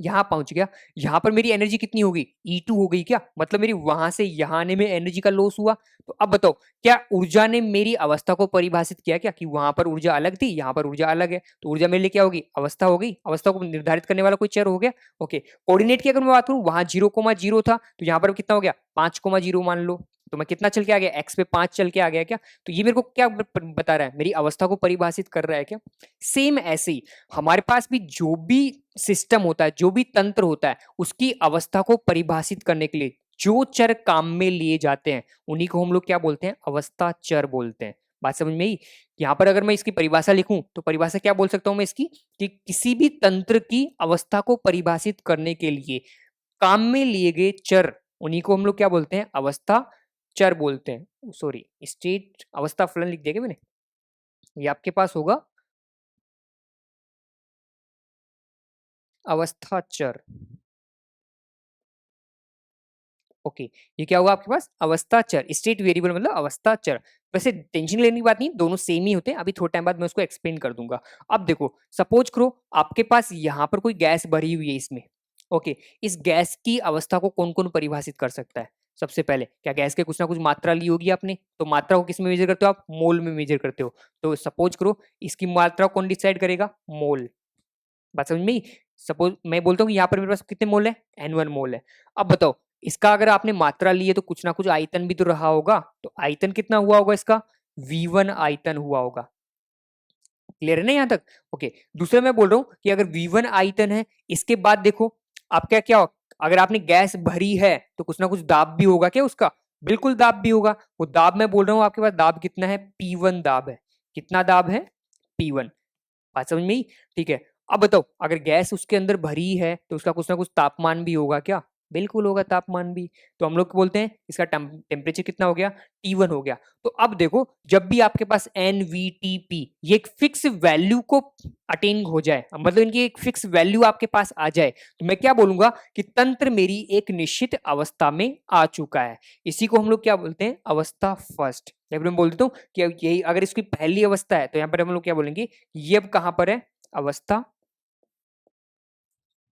S1: यहां पहुंच गया। यहां पर मेरी एनर्जी कितनी हो गई? E2 हो गई क्या? मतलब मेरी वहां से यहां आने में एनर्जी का लॉस हुआ। तो अब बताओ, क्या ऊर्जा ने मेरी अवस्था को परिभाषित किया क्या? कि वहां पर ऊर्जा अलग थी, यहां पर ऊर्जा अलग है। तो ऊर्जा मेरे लिए क्या होगी? अवस्था हो गई। अवस्था को निर्धारित करने वाला कोई चर हो गया। ओके, कोऑर्डिनेट की अगर मैं बात करूं, वहां 0,0 था, तो यहां पर कितना हो गया? 5,0 मान लो। तो मैं कितना चल के आ गया? एक्स पे 5 चल के आ गया क्या? तो ये मेरे को क्या बता रहा है? मेरी अवस्था को परिभाषित कर रहा है क्या? सेम ऐसे ही हमारे पास भी जो भी सिस्टम होता है, जो भी तंत्र होता है, उसकी अवस्था को परिभाषित करने के लिए जो चर काम में लिए जाते हैं, उन्हीं को हम लोग क्या बोलते हैं? अवस्था चर बोलते हैं। बात समझ में आई? यहां पर अगर मैं इसकी परिभाषा लिखूं तो परिभाषा क्या बोल सकता हूं मैं इसकी? कि किसी भी तंत्र की अवस्था को परिभाषित करने के लिए काम में लिए गए चर, उन्हीं को हम लोग क्या बोलते हैं? अवस्था चर बोलते हैं। सॉरी, स्टेट अवस्था फलन लिख दिया क्या मैंने? ये आपके पास होगा अवस्था चर। ओके, ये क्या होगा आपके पास? अवस्था चर। स्टेट वेरिएबल मतलब अवस्था चर। वैसे टेंशन लेने की बात नहीं, दोनों सेम ही होते हैं। अभी थोड़ा टाइम बाद मैं उसको एक्सप्लेन कर दूंगा। अब देखो, सपोज करो आपके पास यहाँ पर कोई गैस भरी हुई है इसमें। ओके, इस गैस की अवस्था को कौन कौन परिभाषित कर सकता है? सबसे पहले क्या गैस के कुछ ना कुछ मात्रा ली होगी आपने, तो मात्रा को किस में मेजर करते हो आप? मोल में मेजर करते हो। तो सपोज करो इसकी मात्रा कौन डिसाइड करेगा? मोल। बात समझ में आई? सपोज मैं बोलता हूँ यहाँ पर मेरे पास कितने मोल है, N1 मोल है। अब बताओ इसका अगर आपने मात्रा ली है तो कुछ ना कुछ आयतन भी तो रहा होगा, तो आयतन कितना हुआ होगा इसका, V1 आयतन हुआ होगा। क्लियर है ना यहाँ तक? ओके। दूसरा मैं बोल रहा हूँ कि अगर V1 आयतन है, इसके बाद देखो आपका क्या अगर आपने गैस भरी है तो कुछ ना कुछ दाब भी होगा क्या उसका, बिल्कुल दाब भी होगा। वो दाब मैं बोल रहा हूँ आपके पास दाब कितना है, P1 दाब है। कितना दाब है, P1। बात समझ में आई? ठीक है। अब बताओ अगर गैस उसके अंदर भरी है तो उसका कुछ ना कुछ तापमान भी होगा क्या, बिल्कुल होगा तापमान भी। तो हम लोग बोलते हैं इसका टेम्परेचर कितना हो गया, T1 हो गया। तो अब देखो जब भी आपके पास NVTP ये एक फिक्स वैल्यू को अटेन हो जाए, मतलब इनकी एक फिक्स वैल्यू आपके पास आ जाए, तो मैं क्या बोलूंगा कि तंत्र मेरी एक निश्चित अवस्था में आ चुका है। इसी को हम लोग क्या बोलते हैं, अवस्था फर्स्ट। या फिर मैं बोल देता हूँ कि यही अगर इसकी पहली अवस्था है तो यहाँ पर हम लोग क्या बोलेंगे, ये अब कहां पर है, अवस्था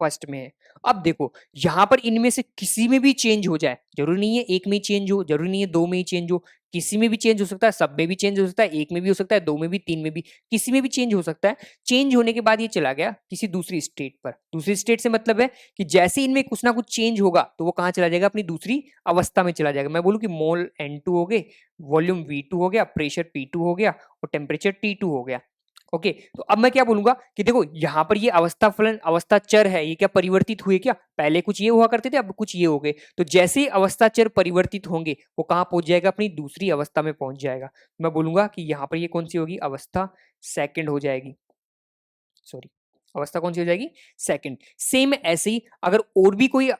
S1: फर्स्ट में है। अब देखो यहां पर इनमें से किसी में भी चेंज हो जाए, जरूरी नहीं है एक में ही चेंज हो, जरूरी नहीं है दो में ही चेंज हो, किसी में भी चेंज हो सकता है, सब में भी चेंज हो सकता है, एक में भी हो सकता है, दो में भी, तीन में भी, किसी में भी चेंज हो सकता है। चेंज होने के बाद ये चला गया किसी दूसरी स्टेट पर। दूसरी स्टेट से मतलब है कि जैसे इनमें कुछ ना कुछ चेंज होगा तो वो कहां चला जाएगा, अपनी दूसरी अवस्था में चला जाएगा। मैं बोलूं कि मोल N2 हो गए, वॉल्यूम V2 हो गया, प्रेशर P2 हो गया और टेम्परेचर T2 हो गया। ओके। तो अब मैं क्या बोलूंगा कि देखो यहां पर ये अवस्था फलन अवस्था चर है, ये क्या परिवर्तित हुए क्या, पहले कुछ ये हुआ करते थे अब कुछ ये हो गए। तो जैसे ही अवस्था चर परिवर्तित होंगे वो कहां पहुंच जाएगा, अपनी दूसरी अवस्था में पहुंच जाएगा। मैं बोलूंगा कि यहां पर ये कौन सी होगी, अवस्था सेकंड हो जाएगी। सॉरी, अवस्था कौन सी हो जाएगी, सेकंड। सेम ऐसे ही अगर और भी कोई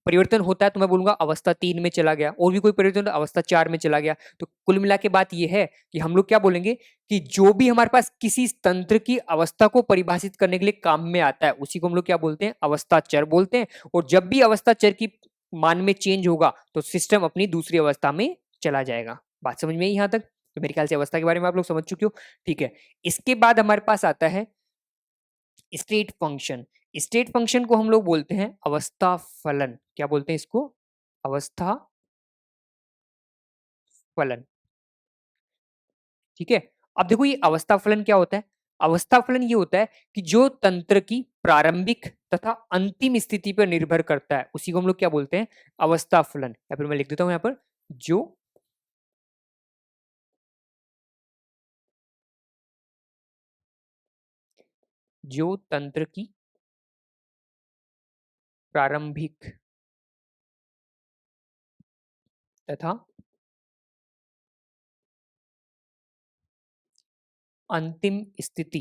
S1: परिवर्तन होता है तो मैं बोलूंगा अवस्था 3 में चला गया, और भी कोई परिवर्तन तो अवस्था 4 में चला गया। तो कुल मिला के बात यह है कि हम लोग क्या बोलेंगे कि जो भी हमारे पास किसी तंत्र की अवस्था को परिभाषित करने के लिए काम में आता है उसी को हम लोग क्या बोलते हैं, अवस्था चर बोलते हैं। और जब भी अवस्था चर की मान में चेंज होगा तो सिस्टम अपनी दूसरी अवस्था में चला जाएगा। बात समझ में आई यहां तक? तो मेरे ख्याल से अवस्था के बारे में आप लोग समझ चुके हो। ठीक है, इसके बाद हमारे पास आता है स्टेट फंक्शन। स्टेट फंक्शन को हम लोग बोलते हैं अवस्था फलन। क्या बोलते हैं इसको, अवस्था फलन। ठीक है। अब देखो ये अवस्था फलन क्या होता है, अवस्था फलन ये होता है कि जो तंत्र की प्रारंभिक तथा अंतिम स्थिति पर निर्भर करता है उसी को हम लोग क्या बोलते हैं, अवस्था फलन। या फिर मैं लिख देता हूं यहां पर, जो तंत्र की प्रारंभिक तथा अंतिम स्थिति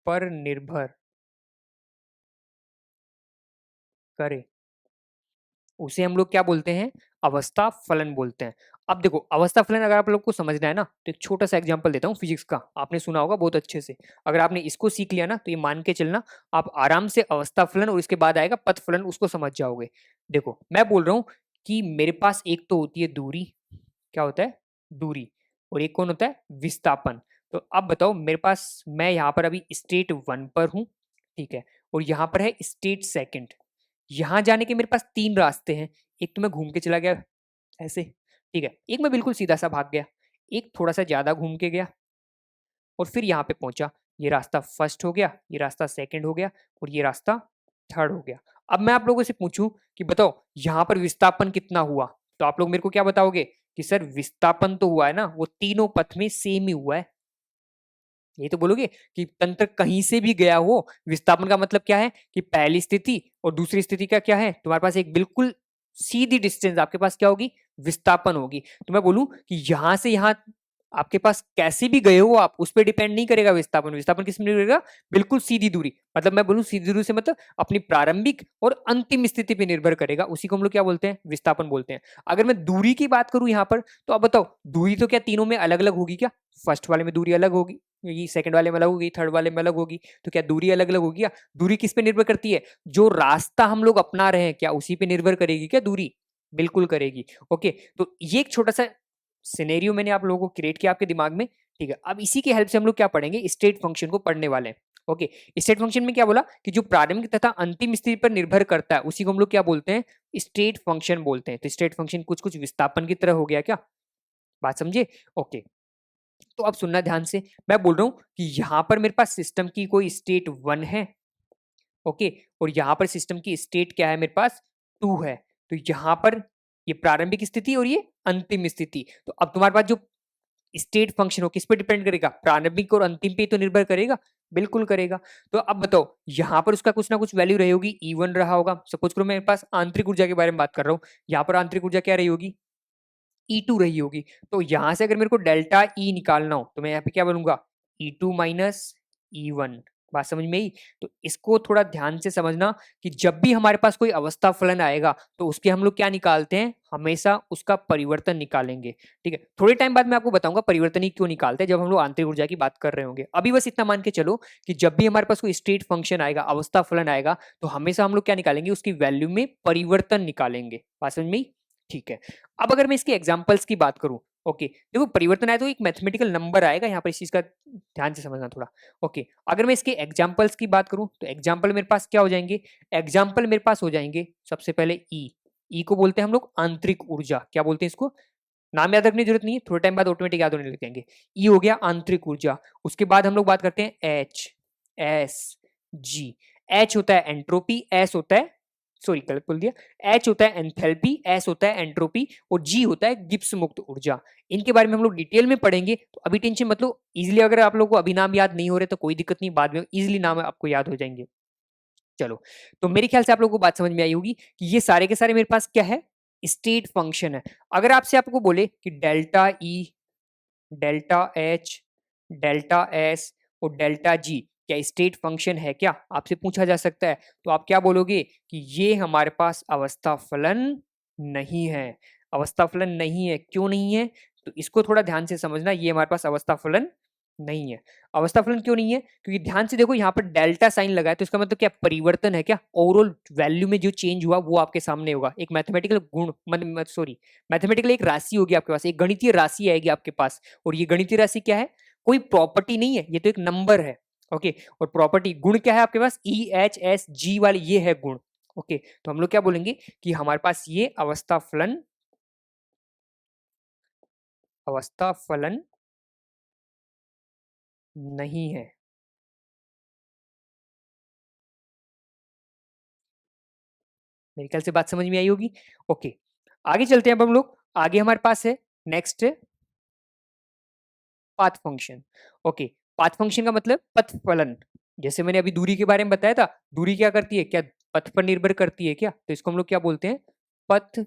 S1: पर निर्भर करे उसे हम लोग क्या बोलते हैं, अवस्था फलन बोलते हैं। अब देखो अवस्था फलन अगर आप लोग को समझना है ना तो एक छोटा सा एग्जांपल देता हूँ फिजिक्स का, आपने सुना होगा बहुत अच्छे से। अगर आपने इसको सीख लिया ना तो ये मान के चलना आप आराम से अवस्था फलन और इसके बाद आएगा पथ फलन उसको समझ जाओगे। देखो मैं बोल रहा हूँ कि मेरे पास एक तो होती है दूरी, क्या होता है, दूरी, और एक कौन होता है, विस्थापन। तो अब बताओ मेरे पास, मैं यहाँ पर अभी स्टेट 1 पर हूँ, ठीक है, और यहाँ पर है स्टेट सेकंड। यहाँ जाने के मेरे पास तीन रास्ते हैं, एक तो मैं घूम के चला गया ऐसे, ठीक है, एक मैं बिल्कुल सीधा सा भाग गया, एक थोड़ा सा ज्यादा घूम के गया और फिर यहाँ पे पहुंचा। ये रास्ता फर्स्ट हो गया, ये रास्ता सेकंड हो गया और ये रास्ता थर्ड हो गया। अब मैं आप लोगों से पूछूं कि बताओ यहाँ पर विस्थापन कितना हुआ, तो आप लोग मेरे को क्या बताओगे कि सर विस्थापन तो हुआ है ना, वो तीनों पथ में सेम ही हुआ है। ये तो बोलोगे कि तंत्र कहीं से भी गया हो, विस्थापन का मतलब क्या है कि पहली स्थिति और दूसरी स्थिति का क्या है, तुम्हारे पास एक बिल्कुल सीधी डिस्टेंस आपके पास क्या होगी, विस्थापन होगी। तो मैं बोलूं कि यहां से यहां आपके पास कैसे भी गए हो आप, उस पर डिपेंड नहीं करेगा विस्थापन। विस्थापन किस में निर्भर करेगा, बिल्कुल सीधी दूरी, मतलब मैं बोलूं सीधी दूरी से मतलब अपनी प्रारंभिक और अंतिम स्थिति पे निर्भर करेगा, उसी को हम लोग क्या बोलते हैं, विस्थापन बोलते हैं। अगर मैं दूरी की बात करूं यहां पर, तो अब बताओ दूरी तो क्या तीनों में अलग अलग होगी क्या, फर्स्ट वाले में दूरी अलग होगी, ये सेकंड वाले में अलग होगी, थर्ड वाले में अलग होगी, तो क्या दूरी अलग अलग होगी क्या? दूरी किस पे निर्भर करती है, जो रास्ता हम लोग अपना रहे हैं क्या उसी पे निर्भर करेगी क्या दूरी, बिल्कुल करेगी। ओके, तो ये एक छोटा सा सिनेरियो मैंने आप लोगों को क्रिएट किया आपके दिमाग में, ठीक है। अब इसी की हेल्प से हम लोग क्या पढ़ेंगे, स्टेट फंक्शन को पढ़ने वाले हैं। ओके, स्टेट फंक्शन में क्या बोला कि जो प्रारंभिक तथा अंतिम स्थिति पर निर्भर करता है उसी को हम लोग क्या बोलते हैं, स्टेट फंक्शन बोलते हैं। तो स्टेट फंक्शन कुछ कुछ विस्थापन की तरह हो गया क्या, बात समझे? ओके, तो अब सुनना ध्यान से, मैं बोल रहा हूं कि यहां पर मेरे पास सिस्टम की कोई स्टेट 1 है, ओके, और यहां पर सिस्टम की स्टेट क्या है, मेरे पास 2 है। तो यहां पर ये प्रारंभिक स्थिति और ये अंतिम स्थिति। तो अब तुम्हारे पास जो स्टेट फंक्शन हो किस पे डिपेंड करेगा, प्रारंभिक और अंतिम पे तो निर्भर करेगा, बिल्कुल करेगा। तो अब बताओ यहां पर उसका कुछ ना कुछ वैल्यू रही होगी, E1 रहा होगा, सपोज करो मेरे पास आंतरिक ऊर्जा के बारे में बात कर रहा हूँ, यहाँ पर आंतरिक ऊर्जा क्या रही होगी, E2 रही होगी। तो यहां से अगर मेरे को डेल्टा E निकालना हो तो मैं यहाँ पे क्या बोलूंगा, E2 माइनस E1। बात समझ में आई। तो इसको थोड़ा ध्यान से समझना कि जब भी हमारे पास कोई अवस्था फलन आएगा तो उसके हम लोग क्या निकालते हैं, हमेशा उसका परिवर्तन निकालेंगे। ठीक है, थोड़े टाइम बाद मैं आपको बताऊंगा परिवर्तन ही क्यों निकालते हैं जब हम लोग आंतरिक ऊर्जा की बात कर रहे होंगे। अभी बस इतना मान के चलो कि जब भी हमारे पास कोई स्टेट फंक्शन आएगा, अवस्था फलन आएगा, तो हमेशा हम लोग क्या निकालेंगे, उसकी वैल्यू में परिवर्तन निकालेंगे। बात समझ में आई? ठीक है। अब अगर मैं इसके एग्जांपल्स की बात करूं, ओके, देखो परिवर्तन आया तो एक मैथमेटिकल नंबर आएगा, यहाँ पर इस चीज का ध्यान से समझना थोड़ा। ओके, अगर मैं इसके एग्जांपल्स की बात करूं तो एग्जांपल मेरे पास क्या हो जाएंगे, एग्जांपल मेरे पास हो जाएंगे सबसे पहले ई को बोलते हैं हम लोग आंतरिक ऊर्जा, क्या बोलते हैं इसको, नाम याद रखने की जरूरत नहीं है, थोड़े टाइम बाद ऑटोमेटिक याद होने लग जाएंगे। ई हो गया आंतरिक ऊर्जा। उसके बाद हम लोग बात करते हैं एच, एस, जी। एच होता है एंट्रोपी, एस होता है, सॉरी गलत बोल दिया, एच होता है एंथैल्पी, एस होता है एंट्रोपी, और जी होता है गिब्स मुक्त ऊर्जा। इनके बारे में हम लोग डिटेल में पढ़ेंगे, तो अभी टेंशन मतलब इजिली अगर आप लोगों को अभी नाम याद नहीं हो रहे तो कोई दिक्कत नहीं, बाद में इजिली नाम आपको याद हो जाएंगे। चलो, तो मेरे ख्याल से आप लोगों को बात समझ में आई होगी कि ये सारे के सारे मेरे पास क्या है, स्टेट फंक्शन है। अगर आपसे आपको बोले कि delta E, delta H, delta S और डेल्टा जी क्या स्टेट फंक्शन है क्या, आपसे पूछा जा सकता है, तो आप क्या बोलोगे कि ये हमारे पास अवस्था फलन नहीं है। अवस्था फलन नहीं है, क्यों नहीं है, तो इसको थोड़ा ध्यान से समझना, ये हमारे पास अवस्था फलन नहीं है। अवस्था फलन क्यों नहीं है, क्योंकि ध्यान से देखो यहाँ पर डेल्टा साइन लगा है, तो इसका मतलब क्या परिवर्तन है, क्या ओवरऑल वैल्यू में जो चेंज हुआ वो आपके सामने होगा, एक मैथमेटिकल गुण, सॉरी मैथमेटिकल एक राशि होगी आपके पास, एक गणितीय राशि आएगी आपके पास, और ये गणितीय राशि क्या है, कोई प्रॉपर्टी नहीं है, ये तो एक नंबर है। ओके, और प्रॉपर्टी गुण क्या है आपके पास, ई एच एस जी वाले ये है गुण। ओके, तो हम लोग क्या बोलेंगे कि हमारे पास ये अवस्था फलन, अवस्था फलन नहीं है। मेरे ख्याल से बात समझ में आई होगी। ओके, आगे चलते हैं अब हम लोग, आगे हमारे पास है next path function. Okay, path function का मतलब पथ फलन। जैसे मैंने अभी दूरी के बारे में बताया था, दूरी क्या करती है, क्या पथ पर निर्भर करती है क्या, तो इसको हम लोग क्या बोलते हैं, पथ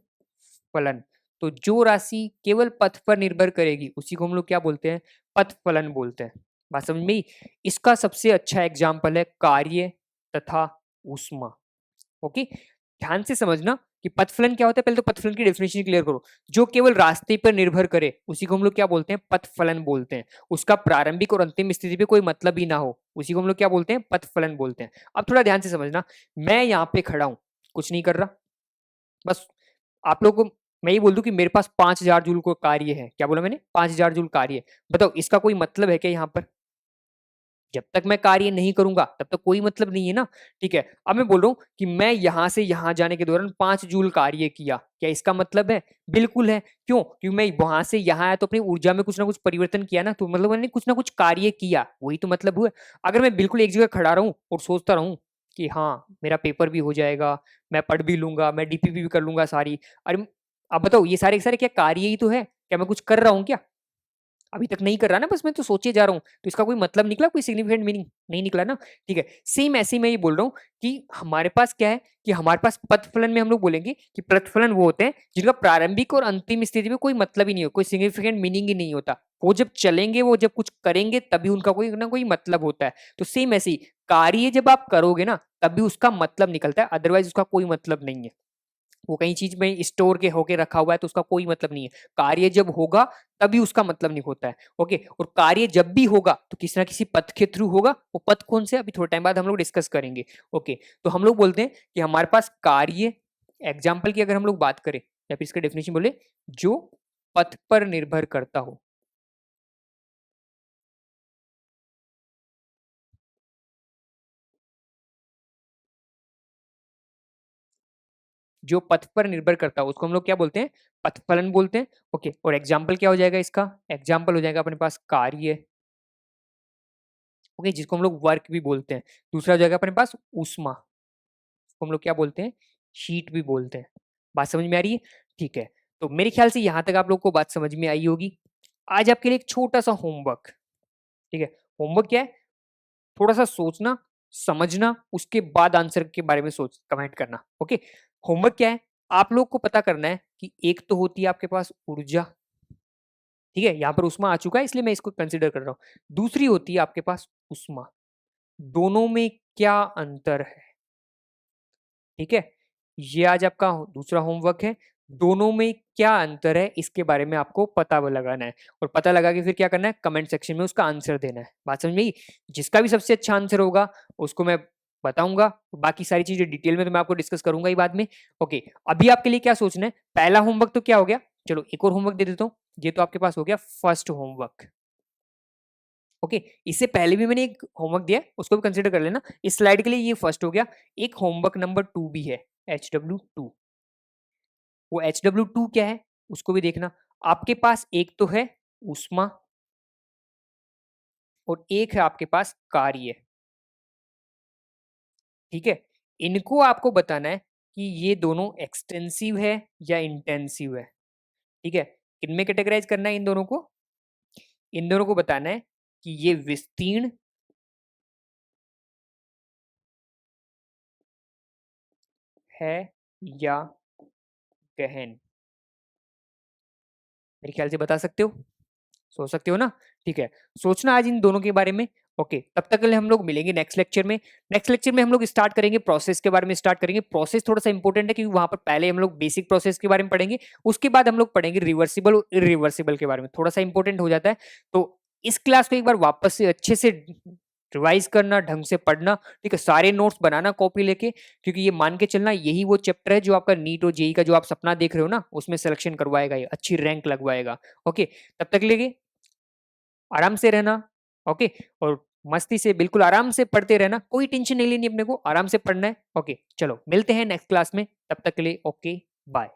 S1: फलन। तो जो राशि केवल पथ पर निर्भर करेगी उसी को हम लोग क्या बोलते हैं, पथ फलन बोलते हैं। बात समझ में आई? इसका सबसे अच्छा एग्जाम्पल है कार्य तथा ऊष्मा। ओके, ध्यान से समझना कि पथफलन क्या होता है, पहले तो पथफलन की डेफिनेशन क्लियर करो। जो केवल रास्ते पर निर्भर करे उसी को हम लोग क्या बोलते हैं, पथफलन बोलते हैं। उसका प्रारंभिक और अंतिम स्थिति पे कोई मतलब ही ना हो उसी को हम लोग क्या बोलते हैं, पथफलन बोलते हैं। अब थोड़ा ध्यान से समझना, मैं यहाँ पे खड़ा हूं, कुछ नहीं कर रहा, बस आप लोगों को मैं ये बोल दूं कि मेरे पास 5,000 जूल को कार्य है, क्या बोला मैंने, 5,000 जूल कार्य है। बताओ इसका कोई मतलब है क्या यहाँ पर, जब तक मैं कार्य नहीं करूंगा तब तक कोई मतलब नहीं है ना। ठीक है, अब मैं बोल रहा हूं कि मैं यहां से यहां जाने के दौरान 5 जूल कार्य किया, क्या इसका मतलब है, बिल्कुल है। क्यों, क्योंकि मैं वहां से यहां आया तो अपनी ऊर्जा में कुछ ना कुछ परिवर्तन किया ना, तो मतलब मैंने कुछ ना कुछ कार्य किया, वही तो मतलब हुआ। अगर मैं बिल्कुल एक जगह खड़ा रहूं और सोचता रहूं कि हाँ मेरा पेपर भी हो जाएगा, मैं पढ़ भी लूंगा, मैं डीपीपी भी कर लूंगा सारी, अरे अब बताओ ये सारे के सारे क्या कार्य ही तो है, क्या मैं कुछ कर रहा हूँ क्या, अभी तक नहीं कर रहा ना, बस मैं तो सोचे जा रहा हूँ, तो इसका कोई मतलब निकला, कोई सिग्निफिकेंट मीनिंग नहीं निकला ना। ठीक है, सेम ऐसे ही मैं ये बोल रहा हूँ कि हमारे पास क्या है, कि हमारे पास पथफलन में हम लोग बोलेंगे कि प्रतिफलन वो होते हैं जिनका प्रारंभिक और अंतिम स्थिति में कोई मतलब ही नहीं हो, कोई सिग्निफिकेंट मीनिंग ही नहीं होता, वो जब चलेंगे, वो जब कुछ करेंगे तभी उनका कोई ना कोई मतलब होता है। तो सेम ऐसे ही कार्य जब आप करोगे ना तभी उसका मतलब निकलता है, अदरवाइज उसका कोई मतलब नहीं है। वो कहीं चीज में स्टोर के होके रखा हुआ है तो उसका कोई मतलब नहीं है, कार्य जब होगा तभी उसका मतलब नहीं होता है। ओके, और कार्य जब भी होगा तो किसी ना किसी पथ के थ्रू होगा, वो पथ कौन से अभी थोड़े टाइम बाद हम लोग डिस्कस करेंगे। ओके, तो हम लोग बोलते हैं कि हमारे पास कार्य, एग्जाम्पल की अगर हम लोग बात करें या फिर इसका डेफिनेशन बोले, जो पथ पर निर्भर करता हो। जो पथ पर निर्भर करता है उसको हम लोग क्या बोलते हैं, पथफलन बोलते हैं। ओके, और एग्जाम्पल क्या हो जाएगा इसका, एग्जाम्पल हो जाएगा अपने पास कार्य, ओके, जिसको हम लोग वर्क भी बोलते हैं। दूसरा हो जाएगा अपने पास ऊष्मा, उसको हम लोग क्या बोलते हैं, हीट भी बोलते हैं। बात समझ में आ रही है? ठीक है, तो मेरे ख्याल से यहां तक आप लोग को बात समझ में आई होगी। आज आपके लिए एक छोटा सा होमवर्क, ठीक है, होमवर्क क्या है, थोड़ा सा सोचना, समझना, उसके बाद आंसर के बारे में सोच कमेंट करना। ओके, होमवर्क क्या है, आप लोग को पता करना है कि एक तो होती है आपके पास ऊर्जा, ठीक है, यहाँ पर उष्मा आ चुका है इसलिए मैं इसको कंसिडर कर रहा हूँ। दूसरी होती है आपके पास उष्मा, दोनों में क्या अंतर है, ठीक है, ये आज आपका दूसरा होमवर्क है। दोनों में क्या अंतर है इसके बारे में आपको पता लगाना है, और पता लगा के फिर क्या करना है, कमेंट सेक्शन में उसका आंसर देना है। बात समझ में आई? जिसका भी सबसे अच्छा आंसर होगा उसको मैं बताऊंगा, बाकी सारी चीजें डिटेल में तो मैं आपको डिस्कस करूंगा ही बाद में। ओके, अभी आपके लिए क्या सोचना है, पहला होमवर्क तो क्या हो गया, चलो एक और होमवर्क दे देता हूँ, ये तो आपके पास हो गया फर्स्ट होमवर्क। ओके, इससे पहले भी मैंने एक होमवर्क दिया है, उसको भी कंसीडर कर लेना। इस स्लाइड के लिए ये फर्स्ट हो गया। एक होमवर्क नंबर 2 भी है, HW2। वो HW2 क्या है उसको भी देखना। आपके पास एक तो है ऊष्मा और एक है आपके पास कार्य, ठीक है। इनको आपको बताना है कि ये दोनों एक्सटेंसिव है या इंटेंसिव है, ठीक है। किनमें कैटेगराइज करना है इन दोनों को, इन दोनों को बताना है कि ये विस्तीर्ण है या गहन। मेरे ख्याल से बता सकते हो, सोच सकते हो ना, ठीक है। सोचना आज इन दोनों के बारे में। ओके, तब तक के लिए हम लोग मिलेंगे नेक्स्ट लेक्चर में। नेक्स्ट लेक्चर में हम लोग स्टार्ट करेंगे प्रोसेस के बारे में, स्टार्ट करेंगे। प्रोसेस थोड़ा सा इंपॉर्टेंट है क्योंकि वहां पर पहले हम लोग बेसिक प्रोसेस के बारे में पढ़ेंगे, उसके बाद हम लोग पढ़ेंगे रिवर्सिबल और इरिवर्सिबल के बारे में, थोड़ा सा इंपॉर्टेंट हो जाता है। तो इस क्लास को एक बार वापस से अच्छे से रिवाइज करना, ढंग से पढ़ना, ठीक है, सारे नोट्स बनाना कॉपी लेके, क्योंकि ये मान के चलना यही वो चैप्टर है जो आपका नीट और जेई का जो आप सपना देख रहे हो ना उसमें सिलेक्शन करवाएगा, ये अच्छी रैंक लगवाएगा। ओके, तब तक लेके आराम से रहना, ओके, और मस्ती से बिल्कुल आराम से पढ़ते रहना, कोई टेंशन नहीं लेनी अपने को, आराम से पढ़ना है। ओके, चलो मिलते हैं नेक्स्ट क्लास में, तब तक के लिए ओके बाय।